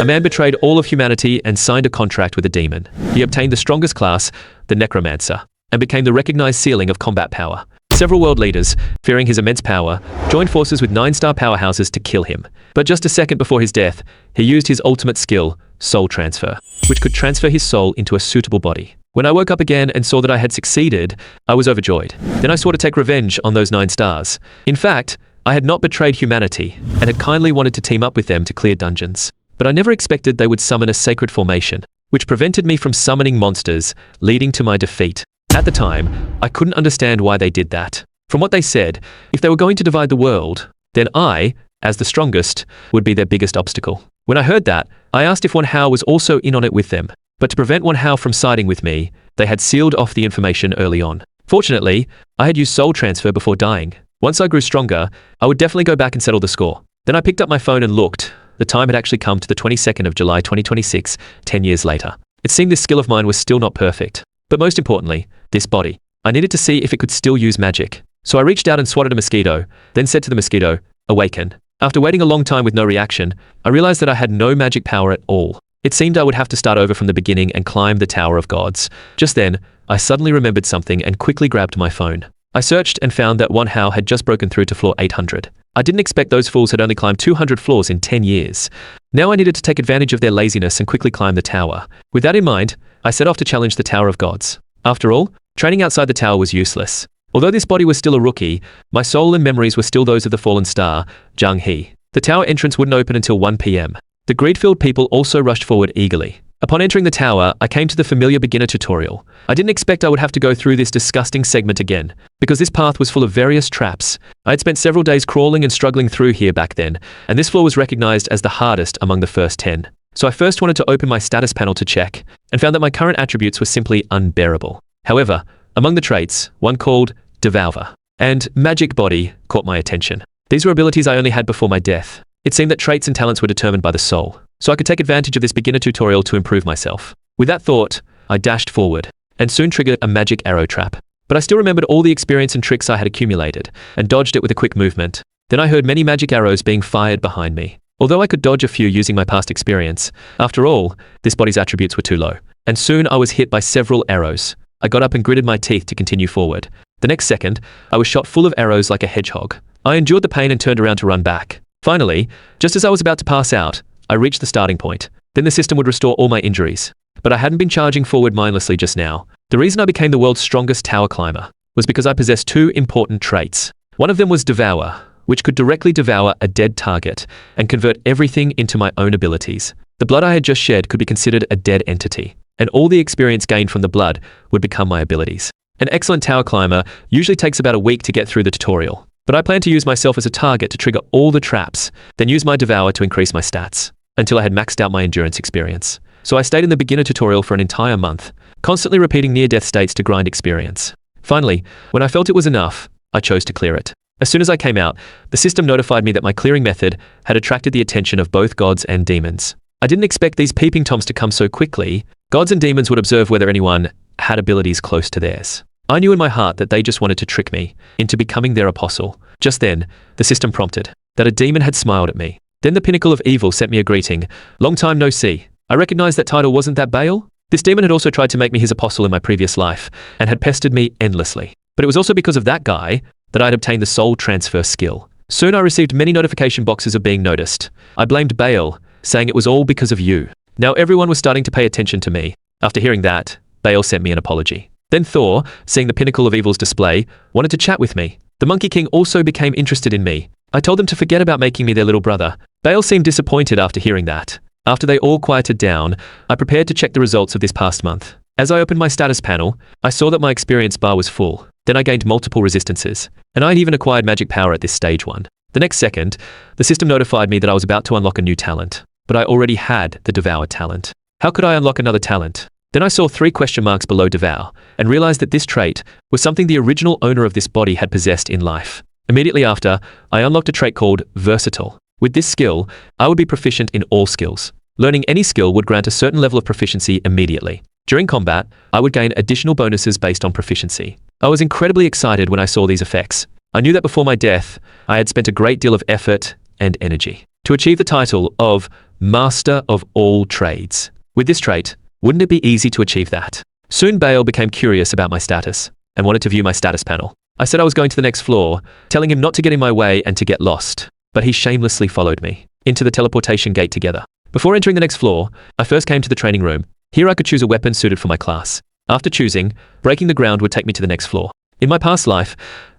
A man betrayed all of humanity and signed a contract with a demon. He obtained the strongest class, the Necromancer, and became the recognized ceiling of combat power. Several world leaders, fearing his immense power, joined forces with 9-star powerhouses to kill him. But just a second before his death, he used his ultimate skill, soul transfer, which could transfer his soul into a suitable body. When I woke up again and saw that I had succeeded, I was overjoyed. Then I swore to take revenge on those 9 stars. In fact, I had not betrayed humanity and had kindly wanted to team up with them to clear dungeons. But I never expected they would summon a sacred formation, which prevented me from summoning monsters, leading to my defeat. At the time, I couldn't understand why they did that. From what they said, if they were going to divide the world, then I, as the strongest, would be their biggest obstacle. When I heard that, I asked if Wan Hao was also in on it with them. But to prevent Wan Hao from siding with me, they had sealed off the information early on. Fortunately, I had used soul transfer before dying. Once I grew stronger, I would definitely go back and settle the score. Then I picked up my phone and looked. The time had actually come to the 22nd of July 2026, 10 years later. It seemed this skill of mine was still not perfect. But most importantly, this body. I needed to see if it could still use magic. So I reached out and swatted a mosquito, then said to the mosquito, "Awaken." After waiting a long time with no reaction, I realized that I had no magic power at all. It seemed I would have to start over from the beginning and climb the Tower of Gods. Just then, I suddenly remembered something and quickly grabbed my phone. I searched and found that Wan Hao had just broken through to floor 800. I didn't expect those fools had only climbed 200 floors in 10 years. Now I needed to take advantage of their laziness and quickly climb the tower. With that in mind, I set off to challenge the Tower of Gods. After all, training outside the tower was useless. Although this body was still a rookie, my soul and memories were still those of the fallen star, Zhang He. The tower entrance wouldn't open until 1 p.m. The greed-filled people also rushed forward eagerly. Upon entering the tower, I came to the familiar beginner tutorial. I didn't expect I would have to go through this disgusting segment again, because this path was full of various traps. I had spent several days crawling and struggling through here back then, and this floor was recognized as the hardest among the first 10. So I first wanted to open my status panel to check, and found that my current attributes were simply unbearable. However, among the traits, one called Devour and Magic Body caught my attention. These were abilities I only had before my death. It seemed that traits and talents were determined by the soul, so I could take advantage of this beginner tutorial to improve myself. With that thought, I dashed forward, and soon triggered a magic arrow trap. But I still remembered all the experience and tricks I had accumulated, and dodged it with a quick movement. Then I heard many magic arrows being fired behind me. Although I could dodge a few using my past experience, after all, this body's attributes were too low. And soon I was hit by several arrows. I got up and gritted my teeth to continue forward. The next second, I was shot full of arrows like a hedgehog. I endured the pain and turned around to run back. Finally, just as I was about to pass out, I reached the starting point. Then the system would restore all my injuries. But I hadn't been charging forward mindlessly just now. The reason I became the world's strongest tower climber was because I possessed 2 important traits. One of them was Devour, which could directly devour a dead target and convert everything into my own abilities. The blood I had just shed could be considered a dead entity, and all the experience gained from the blood would become my abilities. An excellent tower climber usually takes about a week to get through the tutorial. But I plan to use myself as a target to trigger all the traps, then use my Devour to increase my stats, until I had maxed out my endurance experience. So I stayed in the beginner tutorial for an entire month, constantly repeating near-death states to grind experience. Finally, when I felt it was enough, I chose to clear it. As soon as I came out, the system notified me that my clearing method had attracted the attention of both gods and demons. I didn't expect these peeping toms to come so quickly. Gods and demons would observe whether anyone had abilities close to theirs. I knew in my heart that they just wanted to trick me into becoming their apostle. Just then, the system prompted that a demon had smiled at me. Then the pinnacle of evil sent me a greeting. "Long time no see." I recognized that title wasn't that Baal. This demon had also tried to make me his apostle in my previous life and had pestered me endlessly. But it was also because of that guy that I had obtained the soul transfer skill. Soon I received many notification boxes of being noticed. I blamed Baal, saying it was all because of you. Now everyone was starting to pay attention to me. After hearing that, Baal sent me an apology. Then Thor, seeing the pinnacle of evil's display, wanted to chat with me. The Monkey King also became interested in me. I told them to forget about making me their little brother. Baal seemed disappointed after hearing that. After they all quieted down, I prepared to check the results of this past month. As I opened my status panel, I saw that my experience bar was full. Then I gained multiple resistances, and I had even acquired magic power at this stage 1. The next second, the system notified me that I was about to unlock a new talent, but I already had the Devour talent. How could I unlock another talent? Then I saw 3 question marks below Devour, and realized that this trait was something the original owner of this body had possessed in life. Immediately after, I unlocked a trait called Versatile. With this skill, I would be proficient in all skills. Learning any skill would grant a certain level of proficiency immediately. During combat, I would gain additional bonuses based on proficiency. I was incredibly excited when I saw these effects. I knew that before my death, I had spent a great deal of effort and energy. to achieve the title of Master of All Trades. With this trait, wouldn't it be easy to achieve that? Soon Bale became curious about my status and wanted to view my status panel. I said I was going to the next floor, telling him not to get in my way and to get lost, but he shamelessly followed me into the teleportation gate together. Before entering the next floor, I first came to the training room. Here I could choose a weapon suited for my class. After choosing, breaking the ground would take me to the next floor. In my past life,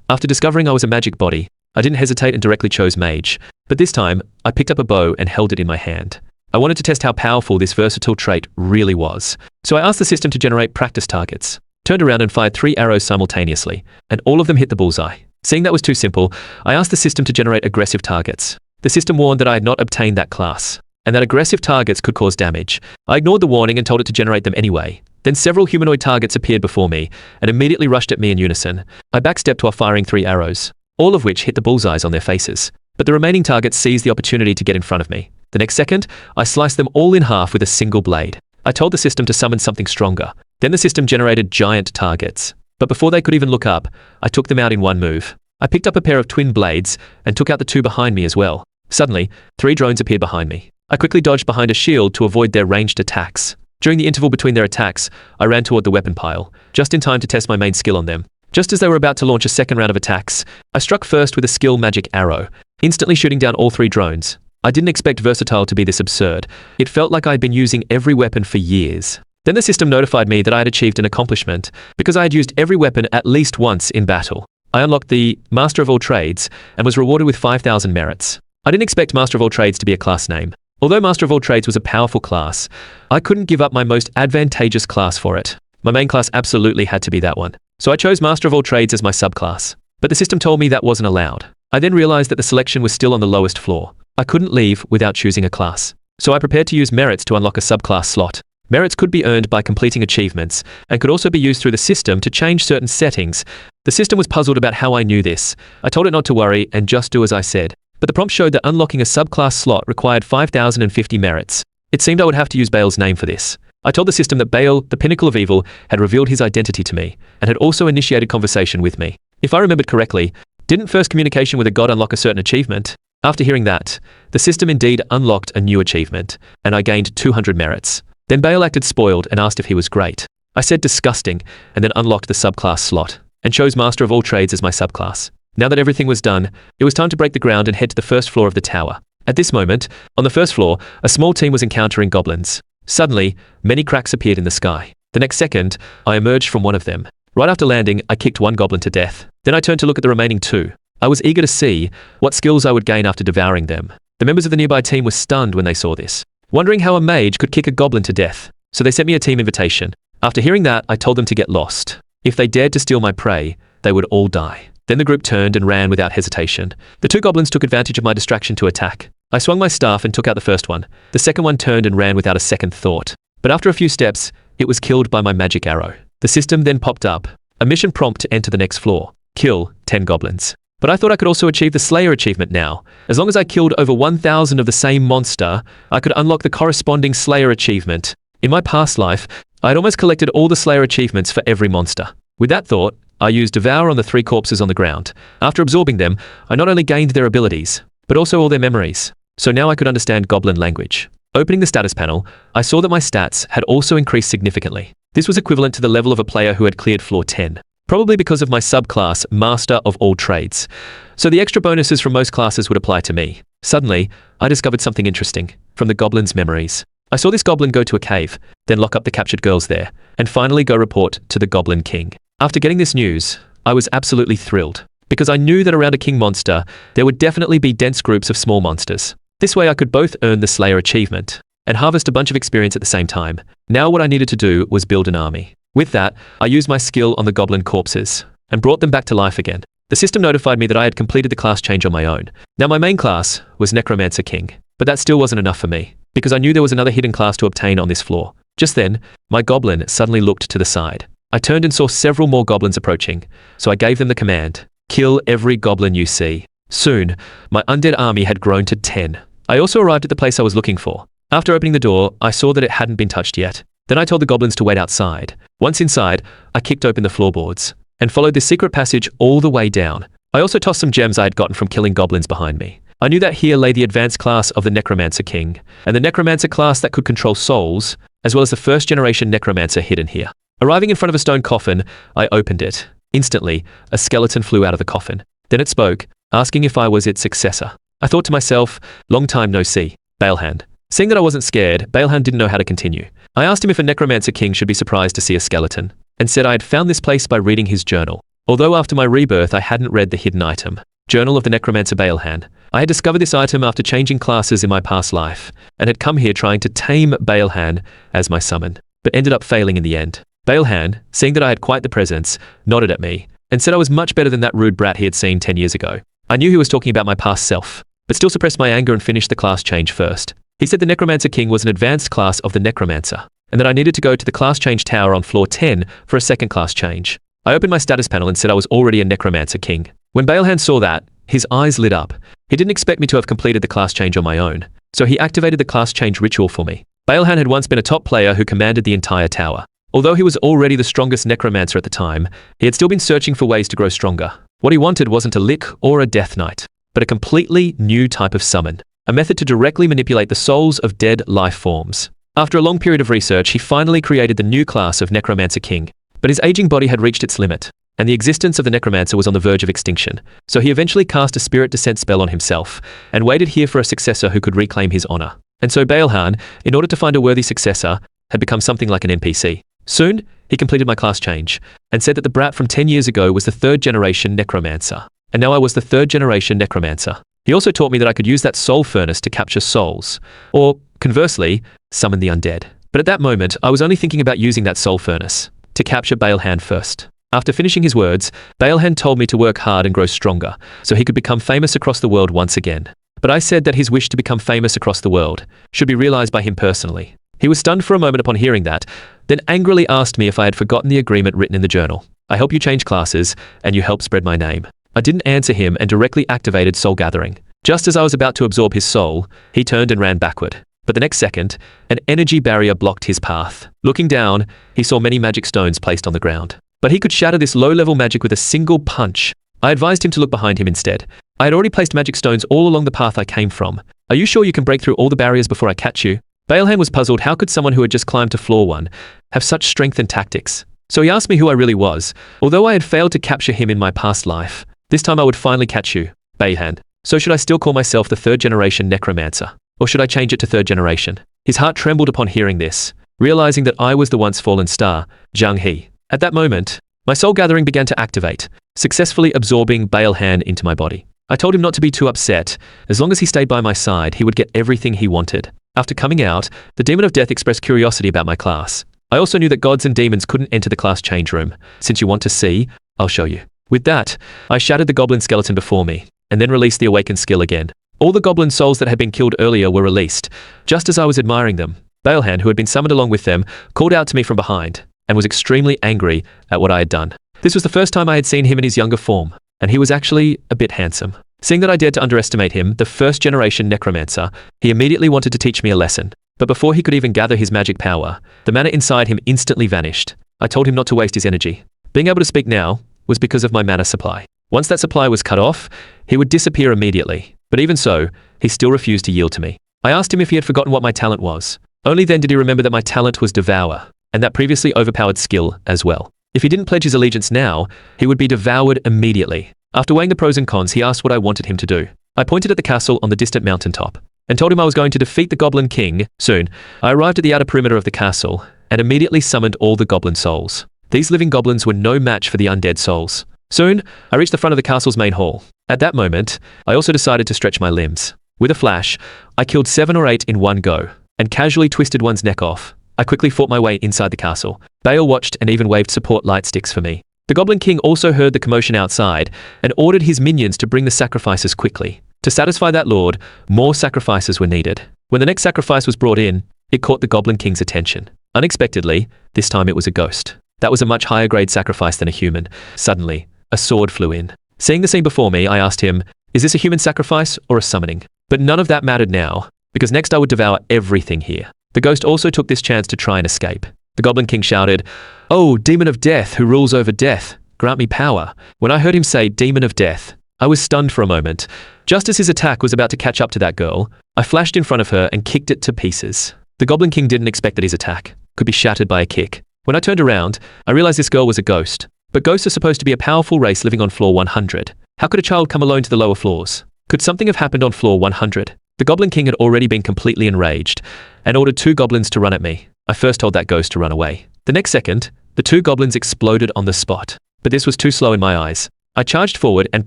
after discovering I was a magic body, I didn't hesitate and directly chose mage, but this time, I picked up a bow and held it in my hand. I wanted to test how powerful this versatile trait really was. So I asked the system to generate practice targets, turned around and fired 3 arrows simultaneously, and all of them hit the bullseye. Seeing that was too simple, I asked the system to generate aggressive targets. The system warned that I had not obtained that class, and that aggressive targets could cause damage. I ignored the warning and told it to generate them anyway. Then several humanoid targets appeared before me, and immediately rushed at me in unison. I backstepped while firing 3 arrows, all of which hit the bullseyes on their faces. But the remaining targets seized the opportunity to get in front of me. The next second, I sliced them all in half with a single blade. I told the system to summon something stronger. Then the system generated giant targets. But before they could even look up, I took them out in one move. I picked up a pair of twin blades and took out the 2 behind me as well. Suddenly, 3 drones appeared behind me. I quickly dodged behind a shield to avoid their ranged attacks. During the interval between their attacks, I ran toward the weapon pile, just in time to test my main skill on them. Just as they were about to launch a second round of attacks, I struck first with a skill magic arrow, instantly shooting down all 3 drones. I didn't expect versatile to be this absurd. It felt like I had been using every weapon for years. Then the system notified me that I had achieved an accomplishment because I had used every weapon at least once in battle. I unlocked the Master of All Trades and was rewarded with 5,000 merits. I didn't expect Master of All Trades to be a class name. Although Master of All Trades was a powerful class, I couldn't give up my most advantageous class for it. My main class absolutely had to be that one. So I chose Master of All Trades as my subclass. But the system told me that wasn't allowed. I then realized that the selection was still on the lowest floor. I couldn't leave without choosing a class. So I prepared to use merits to unlock a subclass slot. Merits could be earned by completing achievements and could also be used through the system to change certain settings. The system was puzzled about how I knew this. I told it not to worry and just do as I said. But the prompt showed that unlocking a subclass slot required 5,050 merits. It seemed I would have to use Bale's name for this. I told the system that Bale, the pinnacle of evil, had revealed his identity to me and had also initiated conversation with me. If I remembered correctly, didn't first communication with a god unlock a certain achievement? After hearing that, the system indeed unlocked a new achievement, and I gained 200 merits. Then Bale acted spoiled and asked if he was great. I said disgusting, and then unlocked the subclass slot, and chose Master of All Trades as my subclass. Now that everything was done, it was time to break the ground and head to the first floor of the tower. At this moment, on the first floor, a small team was encountering goblins. Suddenly, many cracks appeared in the sky. The next second, I emerged from one of them. Right after landing, I kicked one goblin to death. Then I turned to look at the remaining 2. I was eager to see what skills I would gain after devouring them. The members of the nearby team were stunned when they saw this, wondering how a mage could kick a goblin to death. So they sent me a team invitation. After hearing that, I told them to get lost. If they dared to steal my prey, they would all die. Then the group turned and ran without hesitation. The 2 goblins took advantage of my distraction to attack. I swung my staff and took out the first one. The second one turned and ran without a second thought. But after a few steps, it was killed by my magic arrow. The system then popped up a mission prompt to enter the next floor. Kill 10 goblins. But I thought I could also achieve the Slayer achievement now. As long as I killed over 1,000 of the same monster, I could unlock the corresponding Slayer achievement. In my past life, I had almost collected all the Slayer achievements for every monster. With that thought, I used Devour on the 3 corpses on the ground. After absorbing them, I not only gained their abilities, but also all their memories. So now I could understand goblin language. Opening the status panel, I saw that my stats had also increased significantly. This was equivalent to the level of a player who had cleared floor 10. Probably because of my subclass, Master of All Trades. So the extra bonuses from most classes would apply to me. Suddenly, I discovered something interesting from the goblin's memories. I saw this goblin go to a cave, then lock up the captured girls there, and finally go report to the Goblin King. After getting this news, I was absolutely thrilled, because I knew that around a king monster, there would definitely be dense groups of small monsters. This way I could both earn the Slayer achievement and harvest a bunch of experience at the same time. Now what I needed to do was build an army. With that, I used my skill on the goblin corpses and brought them back to life again. The system notified me that I had completed the class change on my own. Now my main class was Necromancer King, but that still wasn't enough for me, because I knew there was another hidden class to obtain on this floor. Just then, my goblin suddenly looked to the side. I turned and saw several more goblins approaching, so I gave them the command, kill every goblin you see. Soon, my undead army had grown to 10. I also arrived at the place I was looking for. After opening the door, I saw that it hadn't been touched yet. Then I told the goblins to wait outside. Once inside, I kicked open the floorboards and followed this secret passage all the way down. I also tossed some gems I had gotten from killing goblins behind me. I knew that here lay the advanced class of the Necromancer King, and the Necromancer class that could control souls, as well as the first generation Necromancer hidden here. Arriving in front of a stone coffin, I opened it. Instantly, a skeleton flew out of the coffin. Then it spoke, asking if I was its successor. I thought to myself, long time no see, Balehand. Seeing that I wasn't scared, Balehand didn't know how to continue. I asked him if a Necromancer King should be surprised to see a skeleton, and said I had found this place by reading his journal. Although after my rebirth I hadn't read the hidden item, Journal of the Necromancer Balehand. I had discovered this item after changing classes in my past life, and had come here trying to tame Balehand as my summon, but ended up failing in the end. Balehand, seeing that I had quite the presence, nodded at me, and said I was much better than that rude brat he had seen 10 years ago. I knew he was talking about my past self, but still suppressed my anger and finished the class change first. He said the Necromancer King was an advanced class of the Necromancer, and that I needed to go to the class change tower on floor 10 for a second class change. I opened my status panel and said I was already a Necromancer King. When Balehand saw that, his eyes lit up. He didn't expect me to have completed the class change on my own, so he activated the class change ritual for me. Balehand had once been a top player who commanded the entire tower. Although he was already the strongest Necromancer at the time, he had still been searching for ways to grow stronger. What he wanted wasn't a lick or a death knight, but a completely new type of summon, a method to directly manipulate the souls of dead life forms. After a long period of research, he finally created the new class of Necromancer King, but his aging body had reached its limit, and the existence of the Necromancer was on the verge of extinction, so he eventually cast a spirit descent spell on himself, and waited here for a successor who could reclaim his honor. And so Balehand, in order to find a worthy successor, had become something like an NPC. Soon, he completed my class change, and said that the brat from 10 years ago was the third generation Necromancer, and now I was the third generation Necromancer. He also taught me that I could use that soul furnace to capture souls, or, conversely, summon the undead. But at that moment, I was only thinking about using that soul furnace to capture Balehand first. After finishing his words, Balehand told me to work hard and grow stronger, so he could become famous across the world once again. But I said that his wish to become famous across the world should be realized by him personally. He was stunned for a moment upon hearing that, then angrily asked me if I had forgotten the agreement written in the journal. I help you change classes, and you help spread my name. I didn't answer him and directly activated Soul Gathering. Just as I was about to absorb his soul, he turned and ran backward. But the next second, an energy barrier blocked his path. Looking down, he saw many magic stones placed on the ground. But he could shatter this low-level magic with a single punch. I advised him to look behind him instead. I had already placed magic stones all along the path I came from. Are you sure you can break through all the barriers before I catch you? Balehand was puzzled. How could someone who had just climbed to floor 1 have such strength and tactics? So he asked me who I really was. Although I had failed to capture him in my past life, this time I would finally catch you, Balehand. So should I still call myself the third generation Necromancer? Or should I change it to third generation? His heart trembled upon hearing this, realizing that I was the once fallen star, Zhang He. At that moment, my soul gathering began to activate, successfully absorbing Balehand into my body. I told him not to be too upset. As long as he stayed by my side, he would get everything he wanted. After coming out, the Demon of Death expressed curiosity about my class. I also knew that gods and demons couldn't enter the class change room. Since you want to see, I'll show you. With that, I shattered the goblin skeleton before me, and then released the awakened skill again. All the goblin souls that had been killed earlier were released. Just as I was admiring them, Balehand, who had been summoned along with them, called out to me from behind, and was extremely angry at what I had done. This was the first time I had seen him in his younger form, and he was actually a bit handsome. Seeing that I dared to underestimate him, the first generation Necromancer, he immediately wanted to teach me a lesson. But before he could even gather his magic power, the mana inside him instantly vanished. I told him not to waste his energy. Being able to speak now was because of my mana supply. Once that supply was cut off, he would disappear immediately. But even so, he still refused to yield to me. I asked him if he had forgotten what my talent was. Only then did he remember that my talent was Devour, and that previously overpowered skill as well. If he didn't pledge his allegiance now, he would be devoured immediately. After weighing the pros and cons, he asked what I wanted him to do. I pointed at the castle on the distant mountaintop, and told him I was going to defeat the Goblin King. Soon, I arrived at the outer perimeter of the castle, and immediately summoned all the goblin souls. These living goblins were no match for the undead souls. Soon, I reached the front of the castle's main hall. At that moment, I also decided to stretch my limbs. With a flash, I killed 7 or 8 in one go, and casually twisted one's neck off. I quickly fought my way inside the castle. Bale watched and even waved support light sticks for me. The Goblin King also heard the commotion outside and ordered his minions to bring the sacrifices quickly. To satisfy that lord, more sacrifices were needed. When the next sacrifice was brought in, it caught the Goblin King's attention. Unexpectedly, this time it was a ghost. That was a much higher grade sacrifice than a human. Suddenly, a sword flew in. Seeing the scene before me, I asked him, is this a human sacrifice or a summoning? But none of that mattered now, because next I would devour everything here. The ghost also took this chance to try and escape. The Goblin King shouted, "Oh, demon of death who rules over death, grant me power." When I heard him say demon of death, I was stunned for a moment. Just as his attack was about to catch up to that girl, I flashed in front of her and kicked it to pieces. The Goblin King didn't expect that his attack could be shattered by a kick. When I turned around, I realized this girl was a ghost. But ghosts are supposed to be a powerful race living on floor 100. How could a child come alone to the lower floors? Could something have happened on floor 100? The Goblin King had already been completely enraged and ordered 2 goblins to run at me. I first told that ghost to run away. The next second, the 2 goblins exploded on the spot. But this was too slow in my eyes. I charged forward and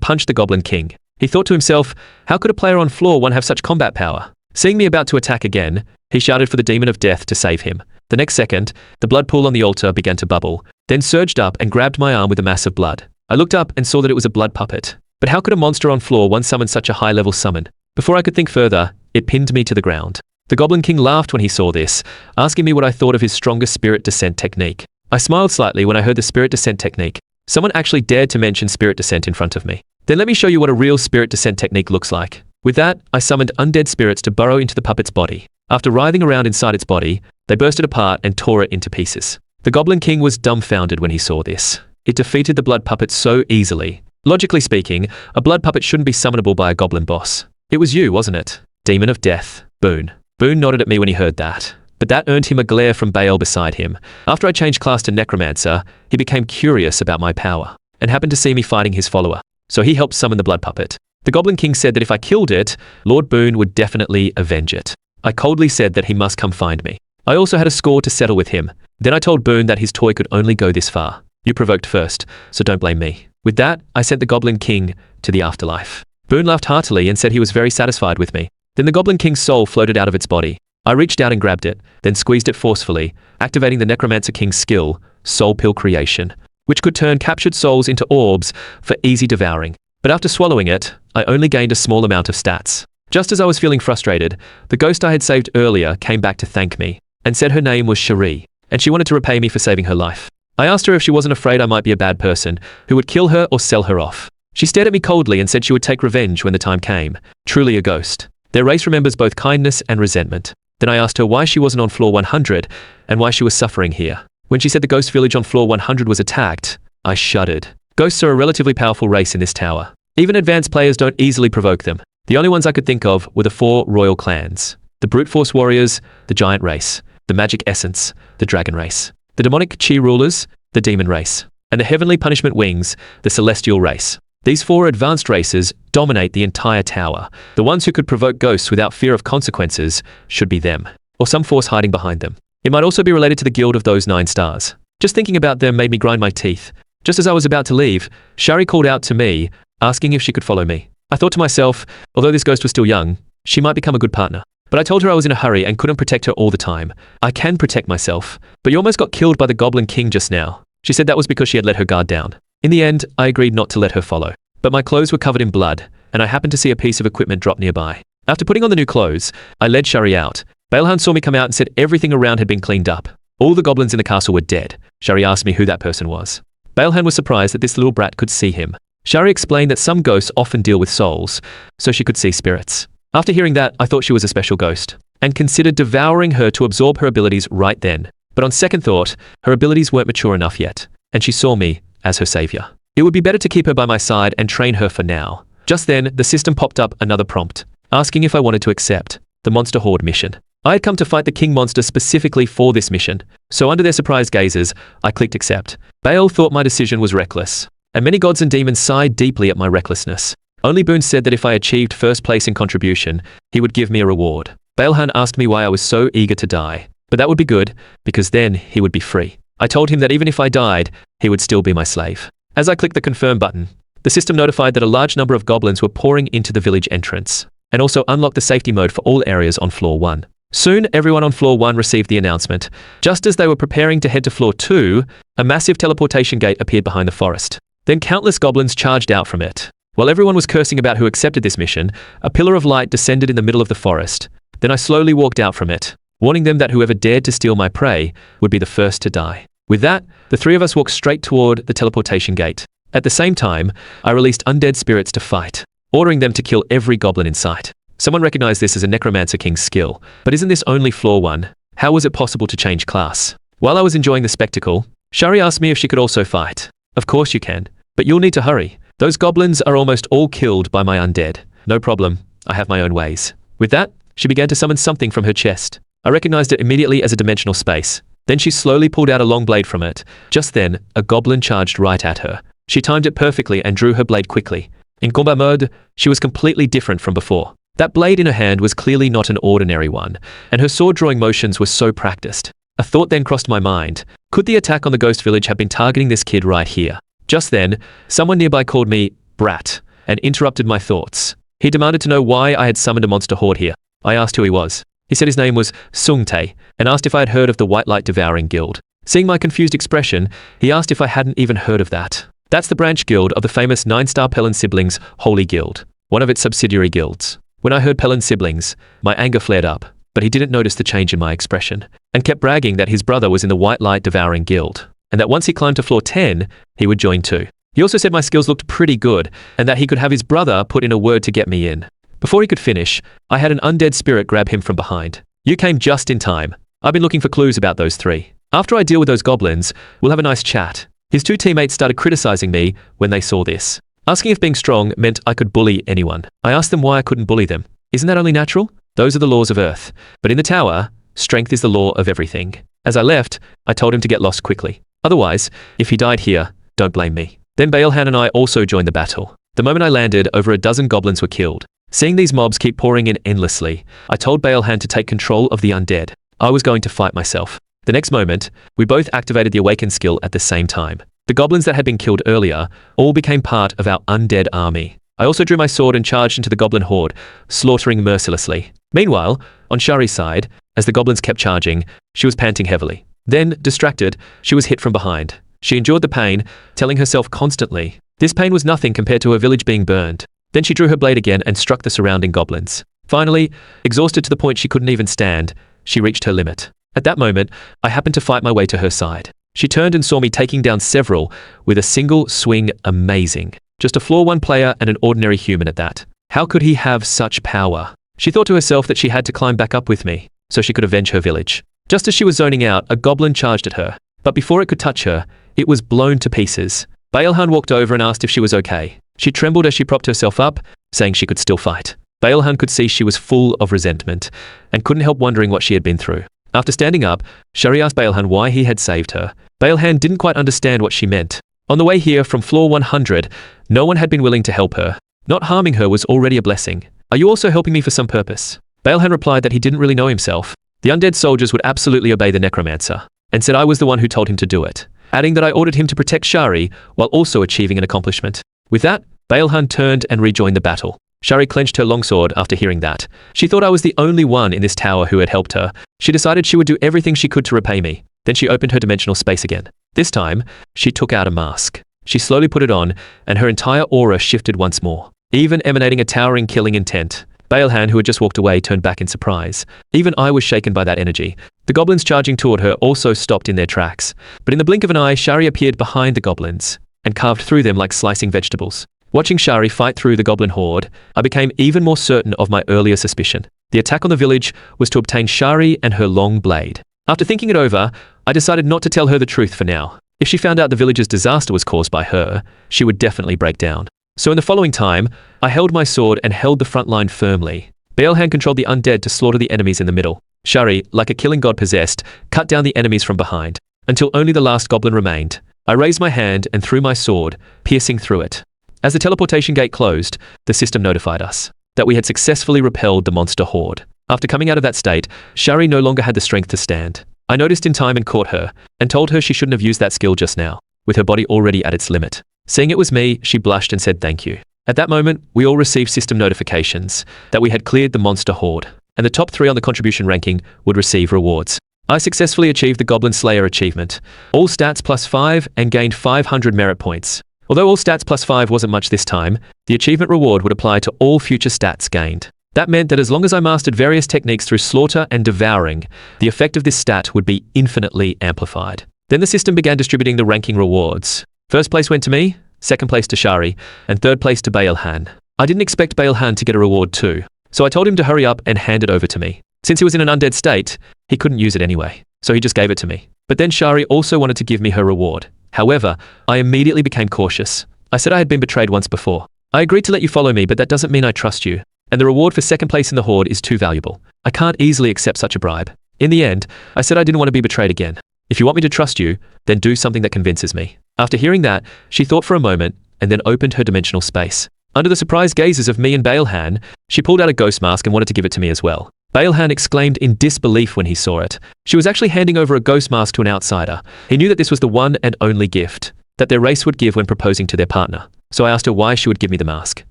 punched the Goblin King. He thought to himself, how could a player on floor 1 have such combat power? Seeing me about to attack again, he shouted for the demon of death to save him. The next second, the blood pool on the altar began to bubble, then surged up and grabbed my arm with a mass of blood. I looked up and saw that it was a blood puppet. But how could a monster on floor 1 summon such a high-level summon? Before I could think further, it pinned me to the ground. The Goblin King laughed when he saw this, asking me what I thought of his strongest spirit descent technique. I smiled slightly when I heard the spirit descent technique. Someone actually dared to mention spirit descent in front of me. Then let me show you what a real spirit descent technique looks like. With that, I summoned undead spirits to burrow into the puppet's body. After writhing around inside its body, they bursted apart and tore it into pieces. The Goblin King was dumbfounded when he saw this. It defeated the blood puppet so easily. Logically speaking, a blood puppet shouldn't be summonable by a goblin boss. It was you, wasn't it? Demon of Death, Boone. Boone nodded at me when he heard that. But that earned him a glare from Baal beside him. After I changed class to Necromancer, he became curious about my power, and happened to see me fighting his follower. So he helped summon the blood puppet. The Goblin King said that if I killed it, Lord Boone would definitely avenge it. I coldly said that he must come find me. I also had a score to settle with him. Then I told Boone that his toy could only go this far. You provoked first, so don't blame me. With that, I sent the Goblin King to the afterlife. Boone laughed heartily and said he was very satisfied with me. Then the Goblin King's soul floated out of its body. I reached out and grabbed it, then squeezed it forcefully, activating the Necromancer King's skill, Soul Pill Creation, which could turn captured souls into orbs for easy devouring. But after swallowing it, I only gained a small amount of stats. Just as I was feeling frustrated, the ghost I had saved earlier came back to thank me, and said her name was Shari, and she wanted to repay me for saving her life. I asked her if she wasn't afraid I might be a bad person, who would kill her or sell her off. She stared at me coldly and said she would take revenge when the time came. Truly a ghost. Their race remembers both kindness and resentment. Then I asked her why she wasn't on floor 100, and why she was suffering here. When she said the ghost village on floor 100 was attacked, I shuddered. Ghosts are a relatively powerful race in this tower. Even advanced players don't easily provoke them. The only ones I could think of were the 4 royal clans. The brute force warriors, the giant race, the magic essence, the dragon race, the demonic chi rulers, the demon race, and the heavenly punishment wings, the celestial race. These 4 advanced races dominate the entire tower. The ones who could provoke ghosts without fear of consequences should be them, or some force hiding behind them. It might also be related to the guild of those 9 stars. Just thinking about them made me grind my teeth. Just as I was about to leave, Shari called out to me, asking if she could follow me. I thought to myself, although this ghost was still young, she might become a good partner. But I told her I was in a hurry and couldn't protect her all the time. I can protect myself, but you almost got killed by the Goblin King just now. She said that was because she had let her guard down. In the end, I agreed not to let her follow. But my clothes were covered in blood, and I happened to see a piece of equipment drop nearby. After putting on the new clothes, I led Shari out. Baelhan saw me come out and said everything around had been cleaned up. All the goblins in the castle were dead. Shari asked me who that person was. Baelhan was surprised that this little brat could see him. Shari explained that some ghosts often deal with souls, so she could see spirits. After hearing that, I thought she was a special ghost, and considered devouring her to absorb her abilities right then. But on second thought, her abilities weren't mature enough yet, and she saw me as her savior. It would be better to keep her by my side and train her for now. Just then, the system popped up another prompt, asking if I wanted to accept the Monster Horde mission. I had come to fight the King Monster specifically for this mission, so under their surprised gazes, I clicked accept. Baal thought my decision was reckless, and many gods and demons sighed deeply at my recklessness. Only Boone said that if I achieved first place in contribution, he would give me a reward. Baelhan asked me why I was so eager to die, but that would be good, because then he would be free. I told him that even if I died, he would still be my slave. As I clicked the confirm button, the system notified that a large number of goblins were pouring into the village entrance, and also unlocked the safety mode for all areas on floor 1. Soon, everyone on floor 1 received the announcement. Just as they were preparing to head to floor 2, a massive teleportation gate appeared behind the forest. Then countless goblins charged out from it. While everyone was cursing about who accepted this mission, a pillar of light descended in the middle of the forest. Then I slowly walked out from it, warning them that whoever dared to steal my prey would be the first to die. With that, the 3 of us walked straight toward the teleportation gate. At the same time, I released undead spirits to fight, ordering them to kill every goblin in sight. Someone recognized this as a Necromancer King's skill, but isn't this only floor 1? How was it possible to change class? While I was enjoying the spectacle, Shari asked me if she could also fight. Of course you can, but you'll need to hurry. Those goblins are almost all killed by my undead. No problem, I have my own ways. With that, she began to summon something from her chest. I recognized it immediately as a dimensional space. Then she slowly pulled out a long blade from it. Just then, a goblin charged right at her. She timed it perfectly and drew her blade quickly. In combat mode, she was completely different from before. That blade in her hand was clearly not an ordinary one, and her sword-drawing motions were so practiced. A thought then crossed my mind. Could the attack on the ghost village have been targeting this kid right here? Just then, someone nearby called me brat and interrupted my thoughts. He demanded to know why I had summoned a monster horde here. I asked who he was. He said his name was Zhang He and asked if I had heard of the White Light Devouring Guild. Seeing my confused expression, he asked if I hadn't even heard of that. That's the branch guild of the famous 9-star Pelin siblings Holy Guild, one of its subsidiary guilds. When I heard Pelin siblings, my anger flared up, but he didn't notice the change in my expression and kept bragging that his brother was in the White Light Devouring Guild and that once he climbed to floor 10, he would join too. He also said my skills looked pretty good and that he could have his brother put in a word to get me in. Before he could finish, I had an undead spirit grab him from behind. You came just in time. I've been looking for clues about those three. After I deal with those goblins, we'll have a nice chat. His two teammates started criticizing me when they saw this, asking if being strong meant I could bully anyone. I asked them why I couldn't bully them. Isn't that only natural? Those are the laws of Earth. But in the tower, strength is the law of everything. As I left, I told him to get lost quickly. Otherwise, if he died here, don't blame me. Then Baelhan and I also joined the battle. The moment I landed, over a dozen goblins were killed. Seeing these mobs keep pouring in endlessly, I told Baelhan to take control of the undead. I was going to fight myself. The next moment, we both activated the Awaken skill at the same time. The goblins that had been killed earlier all became part of our undead army. I also drew my sword and charged into the goblin horde, slaughtering mercilessly. Meanwhile, on Shari's side, as the goblins kept charging, she was panting heavily. Then, distracted, she was hit from behind. She endured the pain, telling herself constantly, this pain was nothing compared to her village being burned. Then she drew her blade again and struck the surrounding goblins. Finally, exhausted to the point she couldn't even stand, she reached her limit. At that moment, I happened to fight my way to her side. She turned and saw me taking down several with a single swing. Amazing. Just a floor 1 player and an ordinary human at that. How could he have such power? She thought to herself that she had to climb back up with me, so she could avenge her village. Just as she was zoning out, a goblin charged at her. But before it could touch her, it was blown to pieces. Baelhan walked over and asked if she was okay. She trembled as she propped herself up, saying she could still fight. Baelhan could see she was full of resentment and couldn't help wondering what she had been through. After standing up, Shari asked Baelhan why he had saved her. Baelhan didn't quite understand what she meant. On the way here from floor 100, no one had been willing to help her. Not harming her was already a blessing. Are you also helping me for some purpose? Baelhan replied that he didn't really know himself. The undead soldiers would absolutely obey the necromancer, and said I was the one who told him to do it, adding that I ordered him to protect Shari while also achieving an accomplishment. With that, Baelhan turned and rejoined the battle. Shari clenched her longsword after hearing that. She thought I was the only one in this tower who had helped her. She decided she would do everything she could to repay me. Then she opened her dimensional space again. This time, she took out a mask. She slowly put it on, and her entire aura shifted once more, even emanating a towering killing intent. Baelhan, who had just walked away, turned back in surprise. Even I was shaken by that energy. The goblins charging toward her also stopped in their tracks. But in the blink of an eye, Shari appeared behind the goblins and carved through them like slicing vegetables. Watching Shari fight through the goblin horde, I became even more certain of my earlier suspicion. The attack on the village was to obtain Shari and her long blade. After thinking it over, I decided not to tell her the truth for now. If she found out the village's disaster was caused by her, she would definitely break down. So in the following time, I held my sword and held the front line firmly. Baelhan controlled the undead to slaughter the enemies in the middle. Shari, like a killing god possessed, cut down the enemies from behind, until only the last goblin remained. I raised my hand and threw my sword, piercing through it. As the teleportation gate closed, the system notified us that we had successfully repelled the monster horde. After coming out of that state, Shari no longer had the strength to stand. I noticed in time and caught her, and told her she shouldn't have used that skill just now, with her body already at its limit. Seeing it was me, she blushed and said thank you. At that moment, we all received system notifications that we had cleared the monster horde, and the top 3 on the contribution ranking would receive rewards. I successfully achieved the Goblin Slayer achievement, all stats +5, and gained 500 merit points. Although all stats +5 wasn't much this time, the achievement reward would apply to all future stats gained. That meant that as long as I mastered various techniques through slaughter and devouring, the effect of this stat would be infinitely amplified. Then the system began distributing the ranking rewards. First place went to me, second place to Shari, and third place to Baelhan. I didn't expect Baelhan to get a reward too, so I told him to hurry up and hand it over to me. Since he was in an undead state, he couldn't use it anyway, so he just gave it to me. But then Shari also wanted to give me her reward. However, I immediately became cautious. I said I had been betrayed once before. I agreed to let you follow me, but that doesn't mean I trust you. And the reward for second place in the horde is too valuable. I can't easily accept such a bribe. In the end, I said I didn't want to be betrayed again. If you want me to trust you, then do something that convinces me. After hearing that, she thought for a moment and then opened her dimensional space. Under the surprised gazes of me and Baelhan, she pulled out a ghost mask and wanted to give it to me as well. Baelhan exclaimed in disbelief when he saw it. She was actually handing over a ghost mask to an outsider. He knew that this was the one and only gift that their race would give when proposing to their partner. So I asked her why she would give me the mask.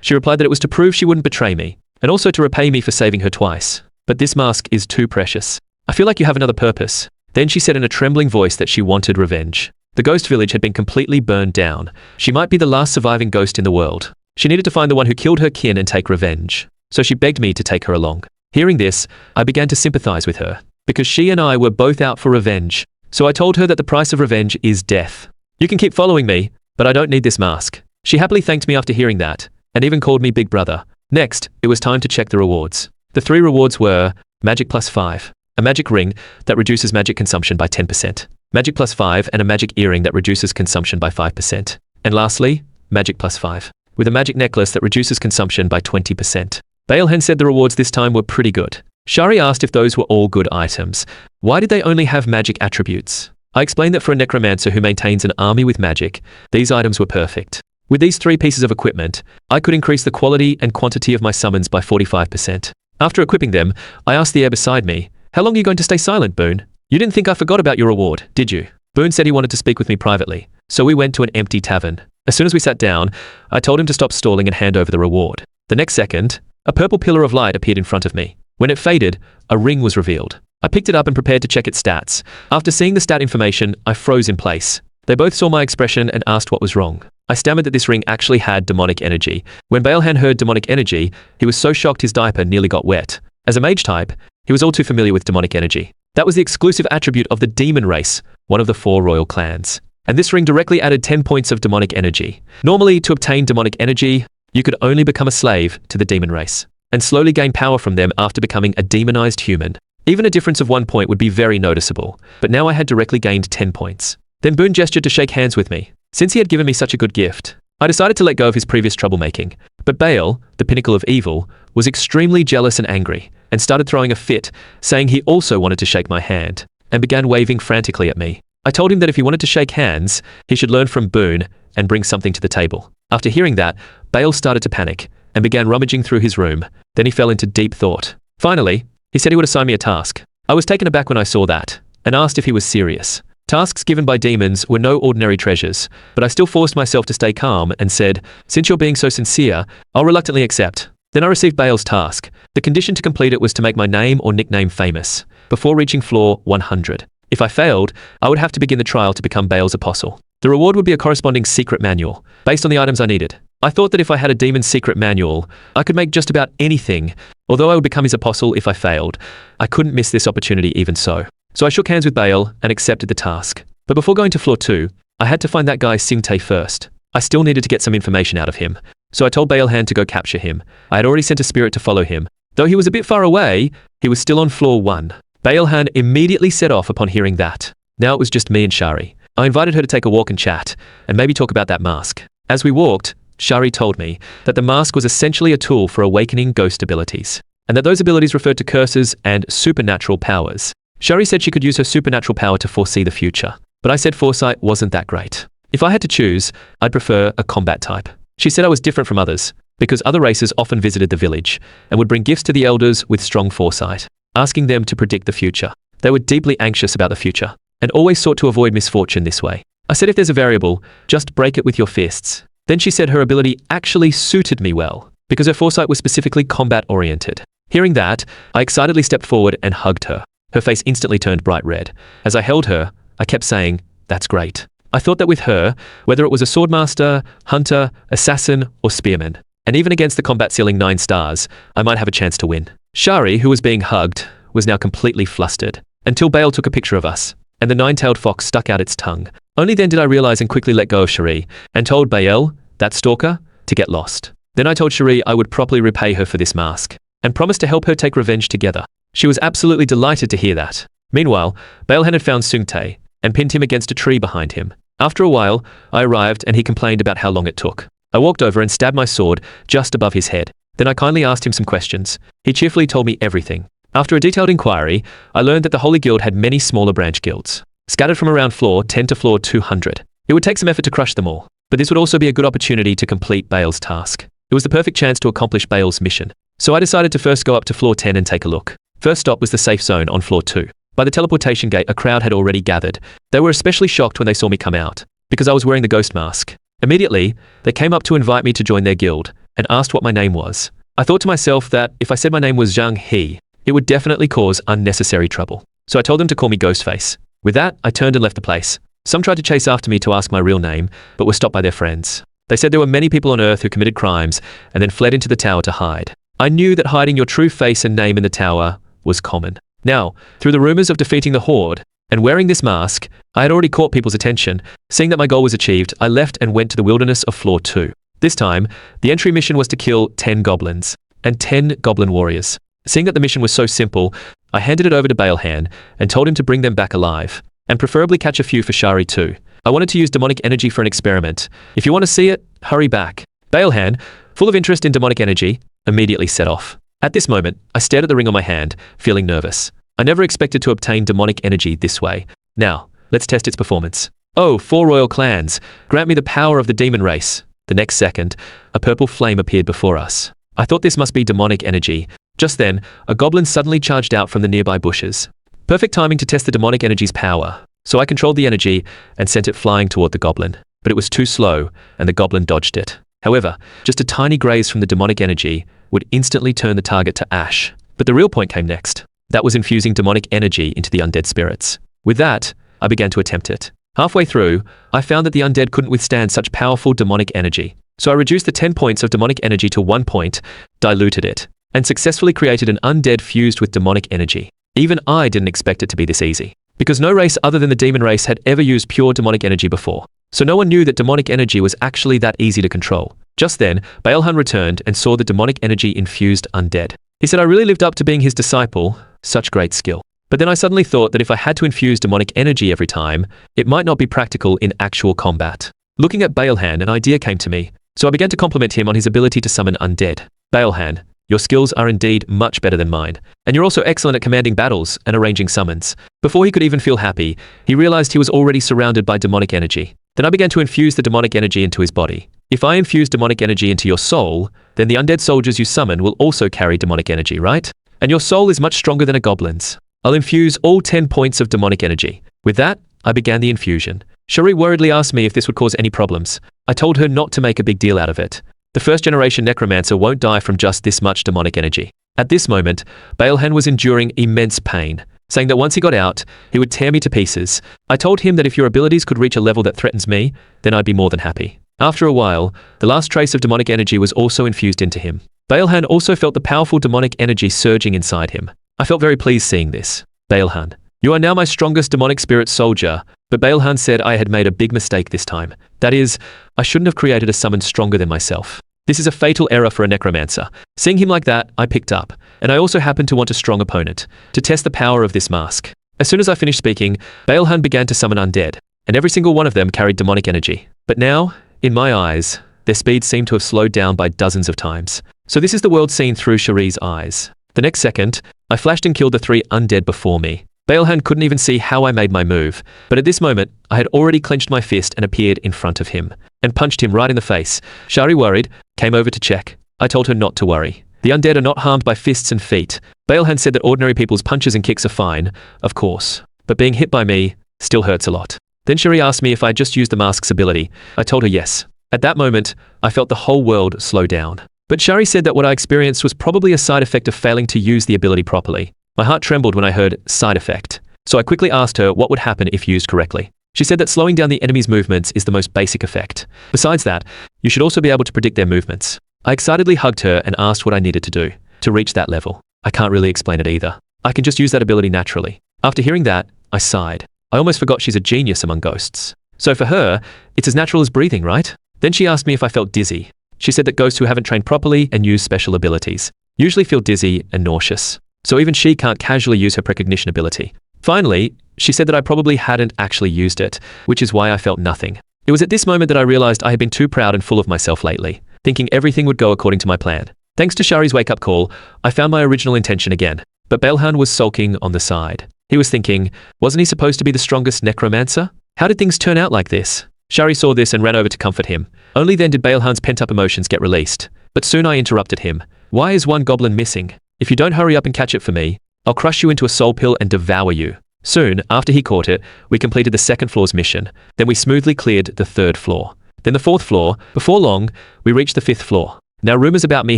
She replied that it was to prove she wouldn't betray me, and also to repay me for saving her twice. But this mask is too precious. I feel like you have another purpose. Then she said in a trembling voice that she wanted revenge. The ghost village had been completely burned down. She might be the last surviving ghost in the world. She needed to find the one who killed her kin and take revenge. So she begged me to take her along. Hearing this, I began to sympathize with her, because she and I were both out for revenge. So I told her that the price of revenge is death. You can keep following me, but I don't need this mask. She happily thanked me after hearing that, and even called me Big Brother. Next, it was time to check the rewards. The 3 rewards were Magic plus 5, a magic ring that reduces magic consumption by 10%, Magic plus 5 and a magic earring that reduces consumption by 5%, and lastly, Magic plus 5, with a magic necklace that reduces consumption by 20%. Baelhan said the rewards this time were pretty good. Shari asked if those were all good items. Why did they only have magic attributes? I explained that for a necromancer who maintains an army with magic, these items were perfect. With these 3 pieces of equipment, I could increase the quality and quantity of my summons by 45%. After equipping them, I asked the air beside me, "How long are you going to stay silent, Boone? You didn't think I forgot about your reward, did you?" Boone said he wanted to speak with me privately, so we went to an empty tavern. As soon as we sat down, I told him to stop stalling and hand over the reward. The next second, a purple pillar of light appeared in front of me. When it faded, a ring was revealed. I picked it up and prepared to check its stats. After seeing the stat information, I froze in place. They both saw my expression and asked what was wrong. I stammered that this ring actually had demonic energy. When Baelhan heard demonic energy, he was so shocked his diaper nearly got wet. As a mage type, he was all too familiar with demonic energy. That was the exclusive attribute of the demon race, one of the 4 royal clans. And this ring directly added 10 points of demonic energy. Normally, to obtain demonic energy, you could only become a slave to the demon race, and slowly gain power from them after becoming a demonized human. Even a difference of 1 point would be very noticeable, but now I had directly gained 10 points. Then Boone gestured to shake hands with me. Since he had given me such a good gift, I decided to let go of his previous troublemaking. But Bael, the pinnacle of evil, was extremely jealous and angry, and started throwing a fit, saying he also wanted to shake my hand, and began waving frantically at me. I told him that if he wanted to shake hands, he should learn from Boone and bring something to the table. After hearing that, Bael started to panic, and began rummaging through his room. Then he fell into deep thought. Finally, he said he would assign me a task. I was taken aback when I saw that, and asked if he was serious. Tasks given by demons were no ordinary treasures, but I still forced myself to stay calm and said, "Since you're being so sincere, I'll reluctantly accept." Then I received Bael's task. The condition to complete it was to make my name or nickname famous, before reaching floor 100. If I failed, I would have to begin the trial to become Bael's apostle. The reward would be a corresponding secret manual, based on the items I needed. I thought that if I had a demon's secret manual, I could make just about anything. Although I would become his apostle if I failed, I couldn't miss this opportunity even so. So I shook hands with Bael and accepted the task. But before going to floor 2, I had to find that guy Singtae first. I still needed to get some information out of him. So I told Baelhan to go capture him. I had already sent a spirit to follow him. Though he was a bit far away, he was still on floor 1. Baelhan immediately set off upon hearing that. Now it was just me and Shari. I invited her to take a walk and chat, and maybe talk about that mask. As we walked, Shari told me that the mask was essentially a tool for awakening ghost abilities, and that those abilities referred to curses and supernatural powers. Shari said she could use her supernatural power to foresee the future, but I said foresight wasn't that great. If I had to choose, I'd prefer a combat type. She said I was different from others, because other races often visited the village, and would bring gifts to the elders with strong foresight, asking them to predict the future. They were deeply anxious about the future, and always sought to avoid misfortune this way. I said if there's a variable, just break it with your fists. Then she said her ability actually suited me well, because her foresight was specifically combat-oriented. Hearing that, I excitedly stepped forward and hugged her. Her face instantly turned bright red. As I held her, I kept saying, "That's great." I thought that with her, whether it was a swordmaster, hunter, assassin, or spearman, and even against the combat ceiling 9 stars, I might have a chance to win. Shari, who was being hugged, was now completely flustered, until Bael took a picture of us, and the 9-tailed fox stuck out its tongue. Only then did I realize and quickly let go of Shari, and told Bael, that stalker, to get lost. Then I told Shari I would properly repay her for this mask, and promised to help her take revenge together. She was absolutely delighted to hear that. Meanwhile, Baelhan had found Sungtae, and pinned him against a tree behind him. After a while, I arrived and he complained about how long it took. I walked over and stabbed my sword just above his head. Then I kindly asked him some questions. He cheerfully told me everything. After a detailed inquiry, I learned that the Holy Guild had many smaller branch guilds, scattered from around floor 10 to floor 200. It would take some effort to crush them all, but this would also be a good opportunity to complete Bale's task. It was the perfect chance to accomplish Bale's mission. So I decided to first go up to floor 10 and take a look. First stop was the safe zone on floor 2. By the teleportation gate, a crowd had already gathered. They were especially shocked when they saw me come out, because I was wearing the ghost mask. Immediately, they came up to invite me to join their guild, and asked what my name was. I thought to myself that if I said my name was Zhang He, it would definitely cause unnecessary trouble. So I told them to call me Ghostface. With that, I turned and left the place. Some tried to chase after me to ask my real name, but were stopped by their friends. They said there were many people on Earth who committed crimes and then fled into the tower to hide. I knew that hiding your true face and name in the tower was common. Now, through the rumors of defeating the horde and wearing this mask, I had already caught people's attention. Seeing that my goal was achieved, I left and went to the wilderness of floor 2. This time, the entry mission was to kill 10 goblins and 10 goblin warriors. Seeing that the mission was so simple, I handed it over to Balehan and told him to bring them back alive, and preferably catch a few for Shari too. I wanted to use demonic energy for an experiment. If you want to see it, hurry back. Balehan, full of interest in demonic energy, immediately set off. At this moment, I stared at the ring on my hand, feeling nervous. I never expected to obtain demonic energy this way. Now, let's test its performance. Oh, 4 royal clans, grant me the power of the demon race. The next second, a purple flame appeared before us. I thought this must be demonic energy. Just then, a goblin suddenly charged out from the nearby bushes. Perfect timing to test the demonic energy's power. So I controlled the energy and sent it flying toward the goblin. But it was too slow, and the goblin dodged it. However, just a tiny graze from the demonic energy would instantly turn the target to ash. But the real point came next. That was infusing demonic energy into the undead spirits. With that, I began to attempt it. Halfway through, I found that the undead couldn't withstand such powerful demonic energy. So I reduced the 10 points of demonic energy to 1 point, diluted it, and successfully created an undead fused with demonic energy. Even I didn't expect it to be this easy, because no race other than the demon race had ever used pure demonic energy before. So no one knew that demonic energy was actually that easy to control. Just then, Balehan returned and saw the demonic energy infused undead. He said I really lived up to being his disciple, such great skill. But then I suddenly thought that if I had to infuse demonic energy every time, it might not be practical in actual combat. Looking at Balehan, an idea came to me, so I began to compliment him on his ability to summon undead. Balehan, your skills are indeed much better than mine, and you're also excellent at commanding battles and arranging summons. Before he could even feel happy, he realized he was already surrounded by demonic energy. Then I began to infuse the demonic energy into his body. If I infuse demonic energy into your soul, then the undead soldiers you summon will also carry demonic energy, right? And your soul is much stronger than a goblin's. I'll infuse all 10 points of demonic energy. With that, I began the infusion. Shari worriedly asked me if this would cause any problems. I told her not to make a big deal out of it. The first generation necromancer won't die from just this much demonic energy. At this moment, Balehan was enduring immense pain, saying that once he got out, he would tear me to pieces. I told him that if your abilities could reach a level that threatens me, then I'd be more than happy. After a while, the last trace of demonic energy was also infused into him. Balehan also felt the powerful demonic energy surging inside him. I felt very pleased seeing this. Balehan, you are now my strongest demonic spirit soldier, but Balehan said I had made a big mistake this time. That is, I shouldn't have created a summon stronger than myself. This is a fatal error for a necromancer. Seeing him like that, I picked up, and I also happened to want a strong opponent, to test the power of this mask. As soon as I finished speaking, Balehan began to summon undead, and every single one of them carried demonic energy. But now, in my eyes, their speed seemed to have slowed down by dozens of times. So this is the world seen through Shari's eyes. The next second, I flashed and killed the 3 undead before me. Balehan couldn't even see how I made my move, but at this moment, I had already clenched my fist and appeared in front of him, and punched him right in the face. Shari, worried, came over to check. I told her not to worry. The undead are not harmed by fists and feet. Balehan said that ordinary people's punches and kicks are fine, of course, but being hit by me still hurts a lot. Then Shari asked me if I had just used the mask's ability. I told her yes. At that moment, I felt the whole world slow down. But Shari said that what I experienced was probably a side effect of failing to use the ability properly. My heart trembled when I heard side effect, so I quickly asked her what would happen if used correctly. She said that slowing down the enemy's movements is the most basic effect. Besides that, you should also be able to predict their movements. I excitedly hugged her and asked what I needed to do to reach that level. I can't really explain it either. I can just use that ability naturally. After hearing that, I sighed. I almost forgot she's a genius among ghosts. So for her, it's as natural as breathing, right? Then she asked me if I felt dizzy. She said that ghosts who haven't trained properly and use special abilities usually feel dizzy and nauseous. So even she can't casually use her precognition ability. Finally, she said that I probably hadn't actually used it, which is why I felt nothing. It was at this moment that I realized I had been too proud and full of myself lately, thinking everything would go according to my plan. Thanks to Shari's wake-up call, I found my original intention again, but Baelhan was sulking on the side. He was thinking, wasn't he supposed to be the strongest necromancer? How did things turn out like this? Shari saw this and ran over to comfort him. Only then did Baelhan's pent-up emotions get released. But soon I interrupted him. Why is one goblin missing? If you don't hurry up and catch it for me, I'll crush you into a soul pill and devour you. Soon, after he caught it, we completed the second floor's mission. Then we smoothly cleared the third floor. Then the fourth floor. Before long, we reached the fifth floor. Now rumors about me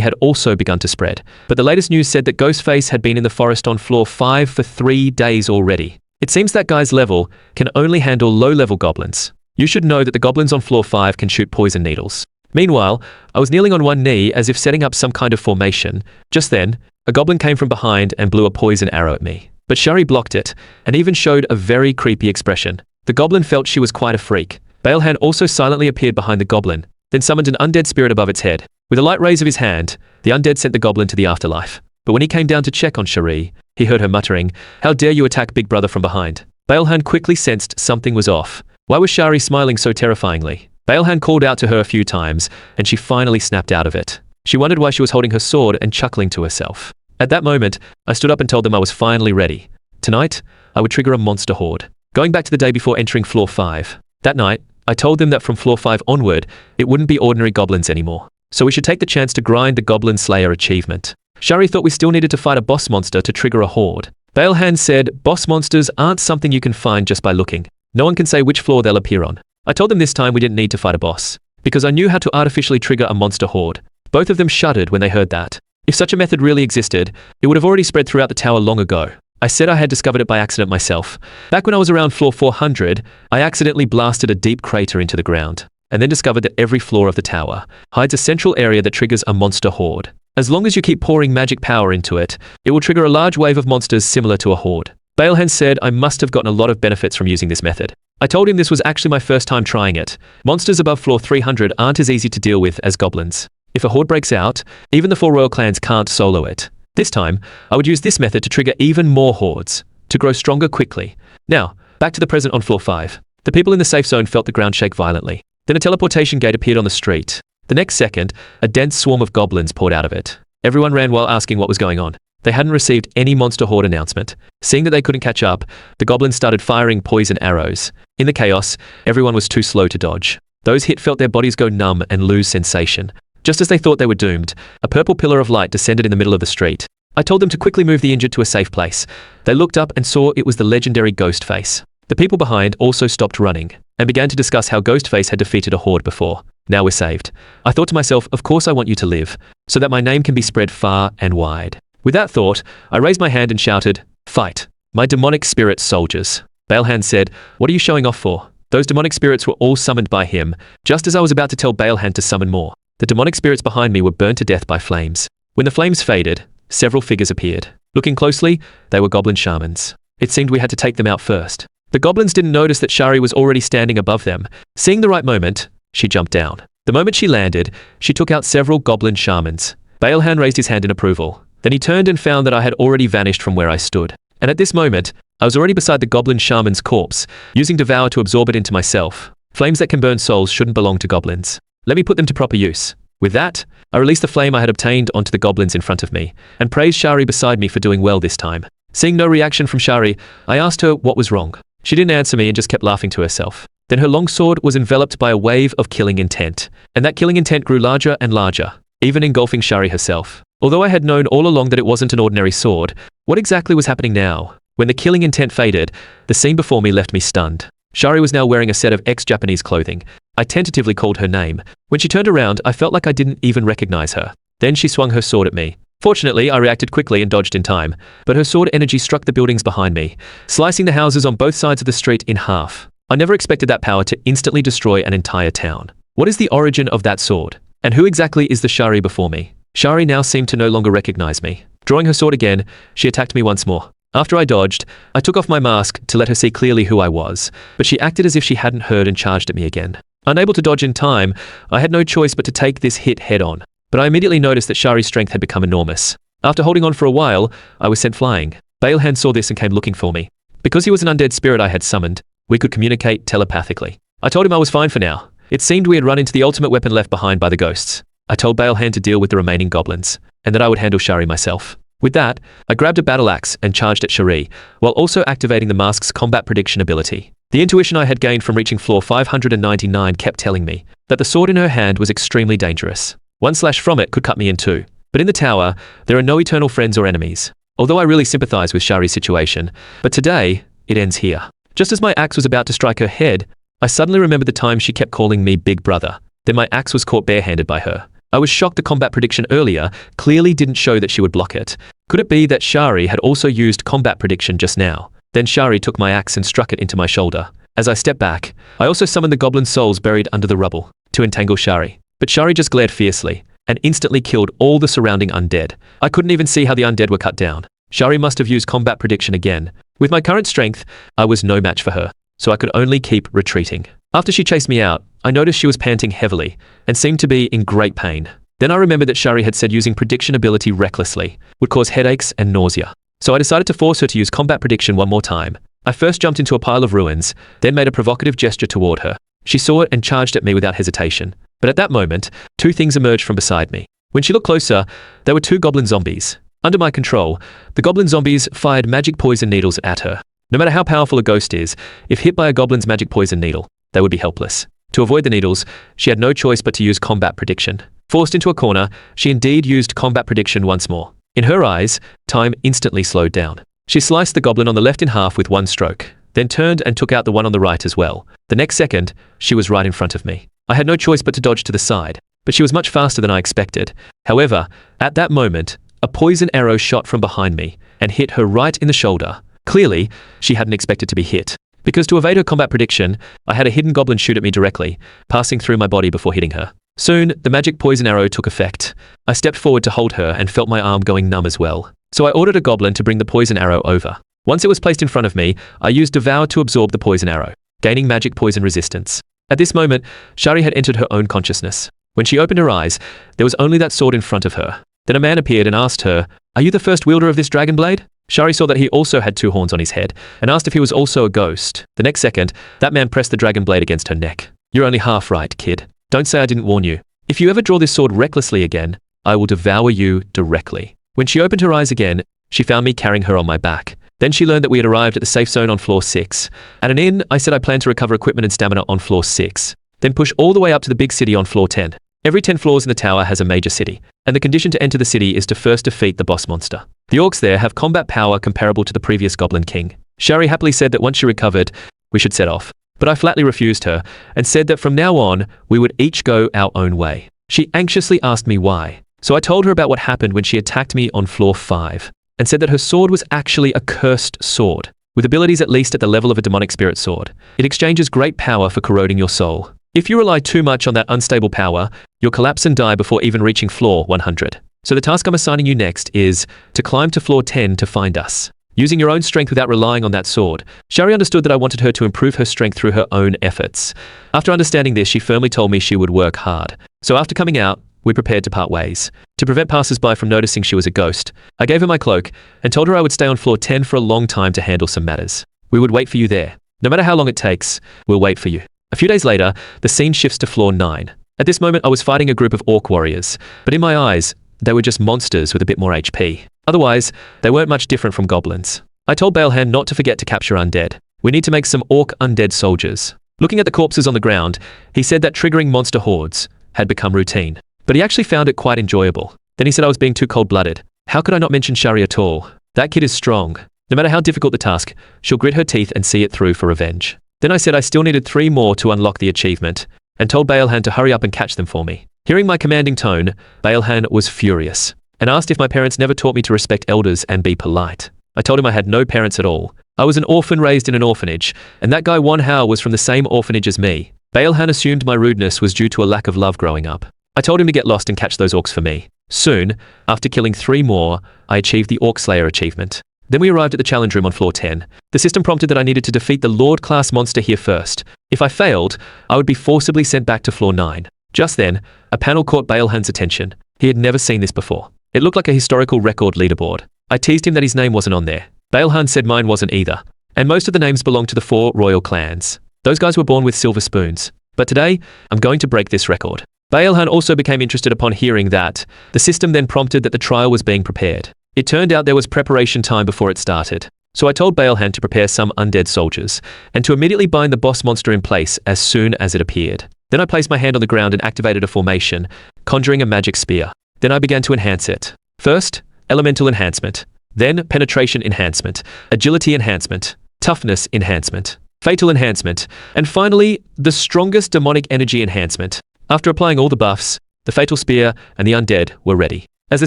had also begun to spread, but the latest news said that Ghostface had been in the forest on floor 5 for 3 days already. It seems that guy's level can only handle low-level goblins. You should know that the goblins on floor 5 can shoot poison needles. Meanwhile, I was kneeling on one knee as if setting up some kind of formation. Just then, a goblin came from behind and blew a poison arrow at me. But Shari blocked it, and even showed a very creepy expression. The goblin felt she was quite a freak. Baelhan also silently appeared behind the goblin, then summoned an undead spirit above its head. With a light raise of his hand, the undead sent the goblin to the afterlife. But when he came down to check on Shari, he heard her muttering, "How dare you attack Big Brother from behind?" Baelhan quickly sensed something was off. Why was Shari smiling so terrifyingly? Baelhan called out to her a few times, and she finally snapped out of it. She wondered why she was holding her sword and chuckling to herself. At that moment, I stood up and told them I was finally ready. Tonight, I would trigger a monster horde. Going back to the day before entering floor 5. That night, I told them that from floor 5 onward, it wouldn't be ordinary goblins anymore. So we should take the chance to grind the Goblin Slayer achievement. Shari thought we still needed to fight a boss monster to trigger a horde. Baelhan said, boss monsters aren't something you can find just by looking. No one can say which floor they'll appear on. I told them this time we didn't need to fight a boss, because I knew how to artificially trigger a monster horde. Both of them shuddered when they heard that. If such a method really existed, it would have already spread throughout the tower long ago. I said I had discovered it by accident myself. Back when I was around floor 400, I accidentally blasted a deep crater into the ground, and then discovered that every floor of the tower hides a central area that triggers a monster horde. As long as you keep pouring magic power into it, it will trigger a large wave of monsters similar to a horde. Baelhan said I must have gotten a lot of benefits from using this method. I told him this was actually my first time trying it. Monsters above floor 300 aren't as easy to deal with as goblins. If a horde breaks out, even the 4 royal clans can't solo it. This time, I would use this method to trigger even more hordes, to grow stronger quickly. Now, back to the present on floor 5. The people in the safe zone felt the ground shake violently. Then a teleportation gate appeared on the street. The next second, a dense swarm of goblins poured out of it. Everyone ran while asking what was going on. They hadn't received any monster horde announcement. Seeing that they couldn't catch up, the goblins started firing poison arrows. In the chaos, everyone was too slow to dodge. Those hit felt their bodies go numb and lose sensation. Just as they thought they were doomed, a purple pillar of light descended in the middle of the street. I told them to quickly move the injured to a safe place. They looked up and saw it was the legendary Ghostface. The people behind also stopped running, and began to discuss how Ghostface had defeated a horde before. Now we're saved. I thought to myself, of course I want you to live, so that my name can be spread far and wide. With that thought, I raised my hand and shouted, "Fight! My demonic spirit soldiers." Baelhan said, "What are you showing off for?" Those demonic spirits were all summoned by him, just as I was about to tell Baelhan to summon more. The demonic spirits behind me were burned to death by flames. When the flames faded, several figures appeared. Looking closely, they were goblin shamans. It seemed we had to take them out first. The goblins didn't notice that Shari was already standing above them. Seeing the right moment, she jumped down. The moment she landed, she took out several goblin shamans. Baelhan raised his hand in approval. Then he turned and found that I had already vanished from where I stood. And at this moment, I was already beside the goblin shaman's corpse, using Devour to absorb it into myself. Flames that can burn souls shouldn't belong to goblins. Let me put them to proper use. With that, I released the flame I had obtained onto the goblins in front of me, and praised Shari beside me for doing well this time. Seeing no reaction from Shari, I asked her what was wrong. She didn't answer me and just kept laughing to herself. Then her longsword was enveloped by a wave of killing intent, and that killing intent grew larger and larger, even engulfing Shari herself. Although I had known all along that it wasn't an ordinary sword, what exactly was happening now? When the killing intent faded, the scene before me left me stunned. Shari was now wearing a set of ex-Japanese clothing. I tentatively called her name. When she turned around, I felt like I didn't even recognize her. Then she swung her sword at me. Fortunately, I reacted quickly and dodged in time, but her sword energy struck the buildings behind me, slicing the houses on both sides of the street in half. I never expected that power to instantly destroy an entire town. What is the origin of that sword? And who exactly is the Shari before me? Shari now seemed to no longer recognize me. Drawing her sword again, she attacked me once more. After I dodged, I took off my mask to let her see clearly who I was, but she acted as if she hadn't heard and charged at me again. Unable to dodge in time, I had no choice but to take this hit head-on. But I immediately noticed that Shari's strength had become enormous. After holding on for a while, I was sent flying. Baelhan saw this and came looking for me. Because he was an undead spirit I had summoned, we could communicate telepathically. I told him I was fine for now. It seemed we had run into the ultimate weapon left behind by the ghosts. I told Balehan to deal with the remaining goblins, and that I would handle Shari myself. With that, I grabbed a battle axe and charged at Shari, while also activating the mask's combat prediction ability. The intuition I had gained from reaching floor 599 kept telling me that the sword in her hand was extremely dangerous. One slash from it could cut me in two. But in the tower, there are no eternal friends or enemies. Although I really sympathize with Shari's situation, but today, it ends here. Just as my axe was about to strike her head, I suddenly remembered the time she kept calling me Big Brother. Then my axe was caught barehanded by her. I was shocked the combat prediction earlier clearly didn't show that she would block it. Could it be that Shari had also used combat prediction just now? Then Shari took my axe and struck it into my shoulder. As I stepped back, I also summoned the goblin souls buried under the rubble to entangle Shari. But Shari just glared fiercely and instantly killed all the surrounding undead. I couldn't even see how the undead were cut down. Shari must have used combat prediction again. With my current strength, I was no match for her, so I could only keep retreating. After she chased me out, I noticed she was panting heavily and seemed to be in great pain. Then I remembered that Shari had said using prediction ability recklessly would cause headaches and nausea. So I decided to force her to use combat prediction one more time. I first jumped into a pile of ruins, then made a provocative gesture toward her. She saw it and charged at me without hesitation. But at that moment, two things emerged from beside me. When she looked closer, there were two goblin zombies. Under my control, the goblin zombies fired magic poison needles at her. No matter how powerful a ghost is, if hit by a goblin's magic poison needle, they would be helpless. To avoid the needles, she had no choice but to use combat prediction. Forced into a corner, she indeed used combat prediction once more. In her eyes, time instantly slowed down. She sliced the goblin on the left in half with one stroke, then turned and took out the one on the right as well. The next second, she was right in front of me. I had no choice but to dodge to the side, but she was much faster than I expected. However, at that moment, a poison arrow shot from behind me and hit her right in the shoulder. Clearly, she hadn't expected to be hit. Because to evade her combat prediction, I had a hidden goblin shoot at me directly, passing through my body before hitting her. Soon, the magic poison arrow took effect. I stepped forward to hold her and felt my arm going numb as well. So I ordered a goblin to bring the poison arrow over. Once it was placed in front of me, I used Devour to absorb the poison arrow, gaining magic poison resistance. At this moment, Shari had entered her own consciousness. When she opened her eyes, there was only that sword in front of her. Then a man appeared and asked her, "Are you the first wielder of this dragon blade?" Shari saw that he also had two horns on his head and asked if he was also a ghost. The next second, that man pressed the dragon blade against her neck. "You're only half right, kid. Don't say I didn't warn you. If you ever draw this sword recklessly again, I will devour you directly." When she opened her eyes again, she found me carrying her on my back. Then she learned that we had arrived at the safe zone on floor 6. At an inn, I said I planned to recover equipment and stamina on floor 6, then push all the way up to the big city on floor 10. Every 10 floors in the tower has a major city, and the condition to enter the city is to first defeat the boss monster. The orcs there have combat power comparable to the previous Goblin King. Shari happily said that once she recovered, we should set off. But I flatly refused her, and said that from now on, we would each go our own way. She anxiously asked me why. So I told her about what happened when she attacked me on floor 5, and said that her sword was actually a cursed sword, with abilities at least at the level of a demonic spirit sword. It exchanges great power for corroding your soul. If you rely too much on that unstable power, you'll collapse and die before even reaching floor 100. So the task I'm assigning you next is to climb to floor 10 to find us. Using your own strength without relying on that sword, Shari understood that I wanted her to improve her strength through her own efforts. After understanding this, she firmly told me she would work hard. So after coming out, we prepared to part ways. To prevent passers-by from noticing she was a ghost, I gave her my cloak and told her I would stay on floor 10 for a long time to handle some matters. We would wait for you there. No matter how long it takes, we'll wait for you. A few days later, the scene shifts to floor 9. At this moment, I was fighting a group of orc warriors, but in my eyes, they were just monsters with a bit more HP. Otherwise, they weren't much different from goblins. I told Balehan not to forget to capture undead. We need to make some orc undead soldiers. Looking at the corpses on the ground, he said that triggering monster hordes had become routine. But he actually found it quite enjoyable. Then he said I was being too cold-blooded. How could I not mention Shari at all? That kid is strong. No matter how difficult the task, she'll grit her teeth and see it through for revenge. Then I said I still needed 3 more to unlock the achievement, and told Balehan to hurry up and catch them for me. Hearing my commanding tone, Balehan was furious, and asked if my parents never taught me to respect elders and be polite. I told him I had no parents at all. I was an orphan raised in an orphanage, and that guy Wan Hao was from the same orphanage as me. Balehan assumed my rudeness was due to a lack of love growing up. I told him to get lost and catch those orcs for me. Soon, after killing 3 more, I achieved the Orc Slayer achievement. Then we arrived at the challenge room on floor 10. The system prompted that I needed to defeat the Lord-class monster here first. If I failed, I would be forcibly sent back to floor 9. Just then, a panel caught Balehan's attention. He had never seen this before. It looked like a historical record leaderboard. I teased him that his name wasn't on there. Balehan said mine wasn't either. And most of the names belong to the 4 royal clans. Those guys were born with silver spoons. But today, I'm going to break this record. Baelhan also became interested upon hearing that. The system then prompted that the trial was being prepared. It turned out there was preparation time before it started. So I told Baelhan to prepare some undead soldiers, and to immediately bind the boss monster in place as soon as it appeared. Then I placed my hand on the ground and activated a formation, conjuring a magic spear. Then I began to enhance it. First, elemental enhancement. Then penetration enhancement, agility enhancement, toughness enhancement, fatal enhancement, and finally, the strongest demonic energy enhancement. After applying all the buffs, the fatal spear and the undead were ready. As the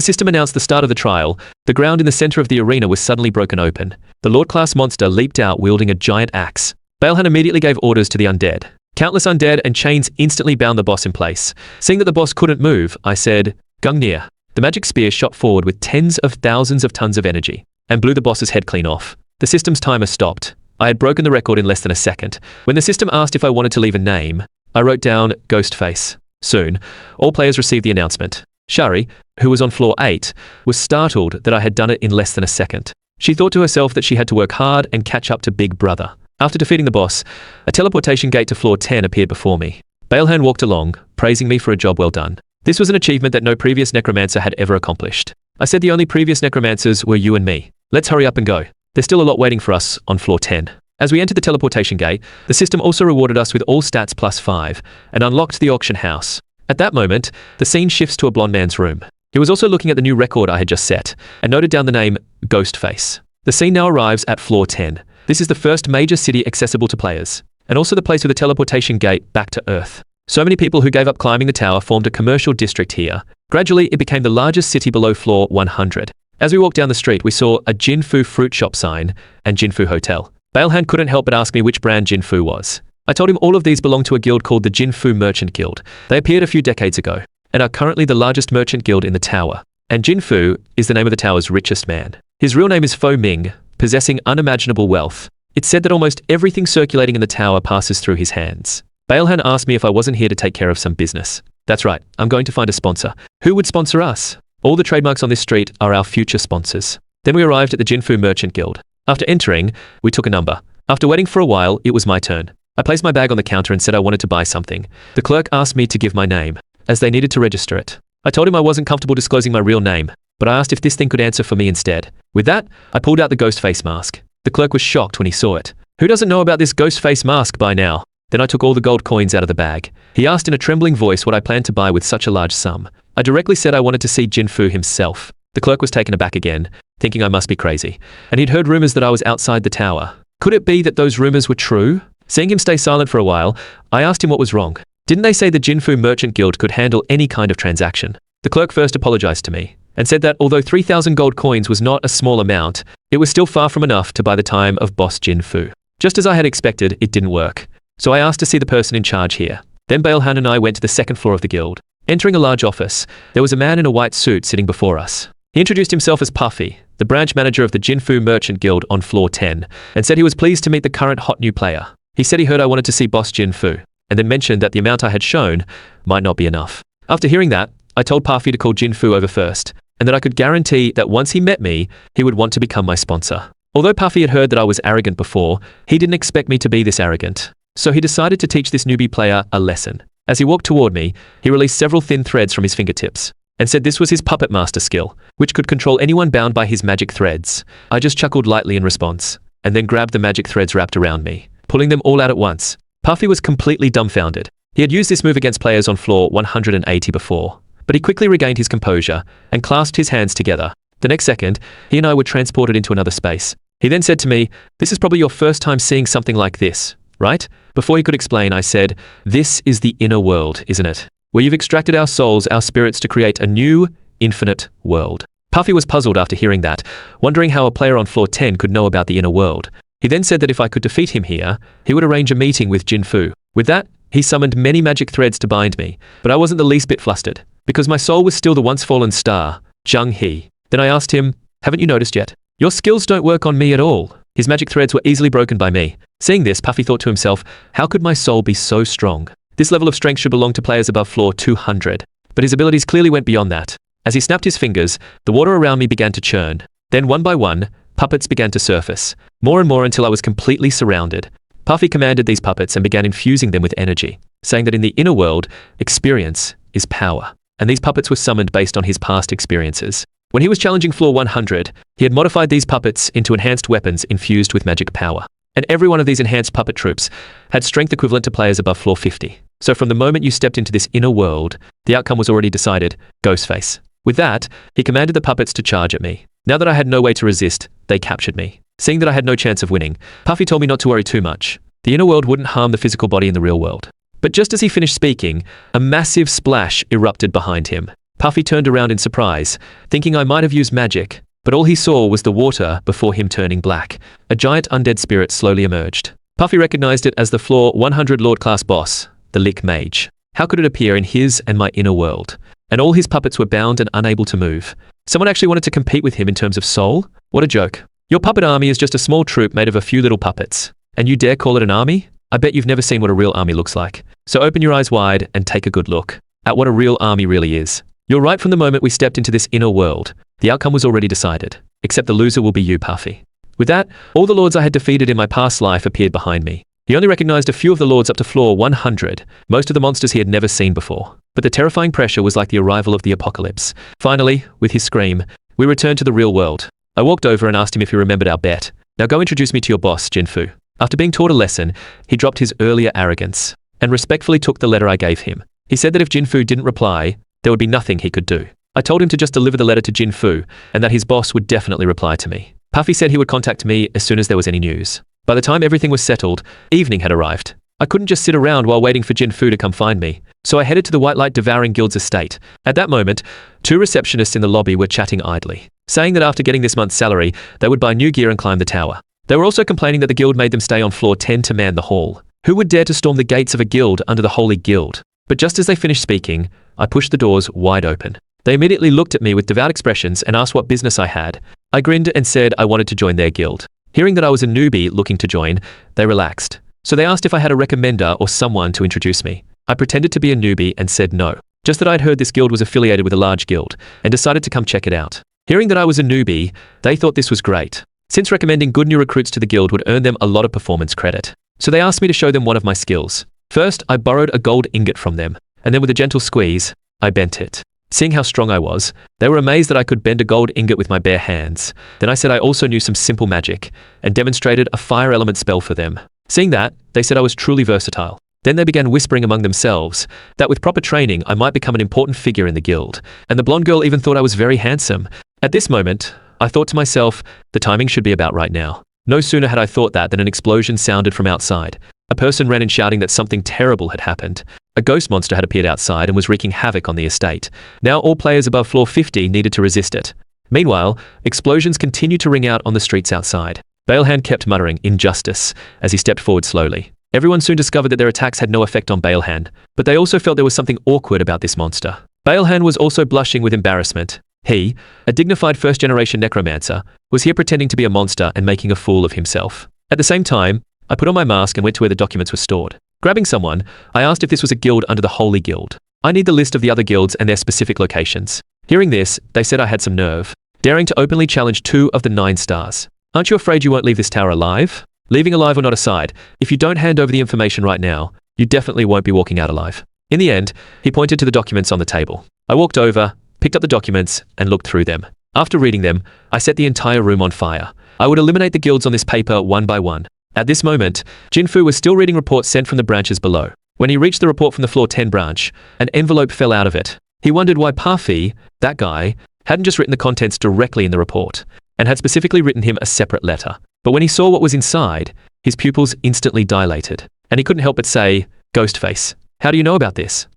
system announced the start of the trial, the ground in the center of the arena was suddenly broken open. The Lord-class monster leaped out wielding a giant axe. Baelhan immediately gave orders to the undead. Countless undead and chains instantly bound the boss in place. Seeing that the boss couldn't move, I said, "Gungnir." The magic spear shot forward with tens of thousands of tons of energy and blew the boss's head clean off. The system's timer stopped. I had broken the record in less than a second. When the system asked if I wanted to leave a name, I wrote down Ghostface. Soon, all players received the announcement. Shari, who was on floor 8, was startled that I had done it in less than a second. She thought to herself that she had to work hard and catch up to Big Brother. After defeating the boss, a teleportation gate to floor 10 appeared before me. Baelhan walked along, praising me for a job well done. This was an achievement that no previous necromancer had ever accomplished. I said the only previous necromancers were you and me. Let's hurry up and go. There's still a lot waiting for us on floor 10. As we entered the teleportation gate, the system also rewarded us with all stats +5 and unlocked the auction house. At that moment, the scene shifts to a blonde man's room. He was also looking at the new record I had just set and noted down the name Ghostface. The scene now arrives at floor 10. This is the first major city accessible to players, and also the place with a teleportation gate back to Earth. So many people who gave up climbing the tower formed a commercial district here. Gradually, it became the largest city below floor 100. As we walked down the street, we saw a Jinfu fruit shop sign and Jinfu Hotel. Baelhan couldn't help but ask me which brand Jinfu was. I told him all of these belong to a guild called the Jinfu Merchant Guild. They appeared a few decades ago, and are currently the largest merchant guild in the tower. And Jinfu is the name of the tower's richest man. His real name is Fo Ming, possessing unimaginable wealth. It's said that almost everything circulating in the tower passes through his hands. Baelhan asked me if I wasn't here to take care of some business. That's right, I'm going to find a sponsor. Who would sponsor us? All the trademarks on this street are our future sponsors. Then we arrived at the Jinfu Merchant Guild. After entering, we took a number. After waiting for a while, it was my turn. I placed my bag on the counter and said I wanted to buy something. The clerk asked me to give my name, as they needed to register it. I told him I wasn't comfortable disclosing my real name, but I asked if this thing could answer for me instead. With that, I pulled out the ghost face mask. The clerk was shocked when he saw it. Who doesn't know about this ghost face mask by now? Then I took all the gold coins out of the bag. He asked in a trembling voice what I planned to buy with such a large sum. I directly said I wanted to see Jinfu himself. The clerk was taken aback again, thinking I must be crazy, and he'd heard rumors that I was outside the tower. Could it be that those rumors were true? Seeing him stay silent for a while, I asked him what was wrong. Didn't they say the Jinfu Merchant Guild could handle any kind of transaction? The clerk first apologized to me, and said that although 3,000 gold coins was not a small amount, it was still far from enough to buy the time of boss Jinfu. Just as I had expected, it didn't work. So I asked to see the person in charge here. Then Baelhan and I went to the second floor of the guild. Entering a large office, there was a man in a white suit sitting before us. He introduced himself as Puffy, the branch manager of the Jinfu Merchant Guild on floor 10, and said he was pleased to meet the current hot new player. He said he heard I wanted to see boss Jinfu, and then mentioned that the amount I had shown might not be enough. After hearing that, I told Puffy to call Jinfu over first, and that I could guarantee that once he met me, he would want to become my sponsor. Although Puffy had heard that I was arrogant before, he didn't expect me to be this arrogant. So he decided to teach this newbie player a lesson. As he walked toward me, he released several thin threads from his fingertips, and said this was his puppet master skill, which could control anyone bound by his magic threads. I just chuckled lightly in response, and then grabbed the magic threads wrapped around me, pulling them all out at once. Puffy was completely dumbfounded. He had used this move against players on floor 180 before, but he quickly regained his composure and clasped his hands together. The next second, he and I were transported into another space. He then said to me, "This is probably your first time seeing something like this, right?" Before he could explain, I said, "This is the inner world, isn't it? Where you've extracted our souls, our spirits to create a new, infinite world." Puffy was puzzled after hearing that, wondering how a player on floor 10 could know about the inner world. He then said that if I could defeat him here, he would arrange a meeting with Jinfu. With that, he summoned many magic threads to bind me, but I wasn't the least bit flustered, because my soul was still the once fallen star, Zhang He. Then I asked him, "Haven't you noticed yet? Your skills don't work on me at all." His magic threads were easily broken by me. Seeing this, Puffy thought to himself, how could my soul be so strong? This level of strength should belong to players above floor 200. But his abilities clearly went beyond that. As he snapped his fingers, the water around me began to churn. Then one by one, puppets began to surface, more and more until I was completely surrounded. Puffy commanded these puppets and began infusing them with energy, saying that in the inner world, experience is power. And these puppets were summoned based on his past experiences. When he was challenging floor 100, he had modified these puppets into enhanced weapons infused with magic power. And every one of these enhanced puppet troops had strength equivalent to players above floor 50. So from the moment you stepped into this inner world, the outcome was already decided, Ghostface. With that, he commanded the puppets to charge at me. Now that I had no way to resist, they captured me. Seeing that I had no chance of winning, Puffy told me not to worry too much. The inner world wouldn't harm the physical body in the real world. But just as he finished speaking, a massive splash erupted behind him. Puffy turned around in surprise, thinking I might have used magic, but all he saw was the water before him turning black. A giant undead spirit slowly emerged. Puffy recognized it as the floor 100 Lord class boss, the Lick Mage. How could it appear in his and my inner world? And all his puppets were bound and unable to move. Someone actually wanted to compete with him in terms of soul? What a joke. Your puppet army is just a small troop made of a few little puppets. And you dare call it an army? I bet you've never seen what a real army looks like. So open your eyes wide and take a good look at what a real army really is. You're right from the moment we stepped into this inner world. The outcome was already decided. Except the loser will be you, Puffy. With that, all the lords I had defeated in my past life appeared behind me. He only recognized a few of the lords up to floor 100, most of the monsters he had never seen before. But the terrifying pressure was like the arrival of the apocalypse. Finally, with his scream, we returned to the real world. I walked over and asked him if he remembered our bet. Now go introduce me to your boss, Jinfu. After being taught a lesson, he dropped his earlier arrogance and respectfully took the letter I gave him. He said that if Jinfu didn't reply, there would be nothing he could do. I told him to just deliver the letter to Jinfu and that his boss would definitely reply to me. Puffy said he would contact me as soon as there was any news. By the time everything was settled, evening had arrived. I couldn't just sit around while waiting for Jinfu to come find me, so I headed to the White Light Devouring Guild's estate. At that moment, two receptionists in the lobby were chatting idly, saying that after getting this month's salary, they would buy new gear and climb the tower. They were also complaining that the guild made them stay on floor 10 to man the hall. Who would dare to storm the gates of a guild under the Holy Guild? But just as they finished speaking, I pushed the doors wide open. They immediately looked at me with devout expressions and asked what business I had. I grinned and said I wanted to join their guild. Hearing that I was a newbie looking to join, they relaxed. So they asked if I had a recommender or someone to introduce me. I pretended to be a newbie and said no. Just that I'd heard this guild was affiliated with a large guild and decided to come check it out. Hearing that I was a newbie, they thought this was great, since recommending good new recruits to the guild would earn them a lot of performance credit. So they asked me to show them one of my skills. First, I borrowed a gold ingot from them, and then with a gentle squeeze, I bent it. Seeing how strong I was, they were amazed that I could bend a gold ingot with my bare hands. Then I said I also knew some simple magic, and demonstrated a fire element spell for them. Seeing that, they said I was truly versatile. Then they began whispering among themselves that with proper training I might become an important figure in the guild, and the blonde girl even thought I was very handsome. At this moment, I thought to myself, the timing should be about right now. No sooner had I thought that than an explosion sounded from outside. A person ran in shouting that something terrible had happened. A ghost monster had appeared outside and was wreaking havoc on the estate. Now all players above floor 50 needed to resist it. Meanwhile, explosions continued to ring out on the streets outside. Balehand kept muttering, "Injustice," as he stepped forward slowly. Everyone soon discovered that their attacks had no effect on Balehand, but they also felt there was something awkward about this monster. Balehand was also blushing with embarrassment. He, a dignified first-generation necromancer, was here pretending to be a monster and making a fool of himself. At the same time, I put on my mask and went to where the documents were stored. Grabbing someone, I asked if this was a guild under the Holy Guild. I need the list of the other guilds and their specific locations. Hearing this, they said I had some nerve, daring to openly challenge 2 of the 9 stars. Aren't you afraid you won't leave this tower alive? Leaving alive or not aside, if you don't hand over the information right now, you definitely won't be walking out alive. In the end, he pointed to the documents on the table. I walked over, picked up the documents, and looked through them. After reading them, I set the entire room on fire. I would eliminate the guilds on this paper one by one. At this moment, Jinfu was still reading reports sent from the branches below. When he reached the report from the floor 10 branch, an envelope fell out of it. He wondered why Puffy, that guy, hadn't just written the contents directly in the report, and had specifically written him a separate letter. But when he saw what was inside, his pupils instantly dilated, and he couldn't help but say, "Ghostface, how do you know about this?"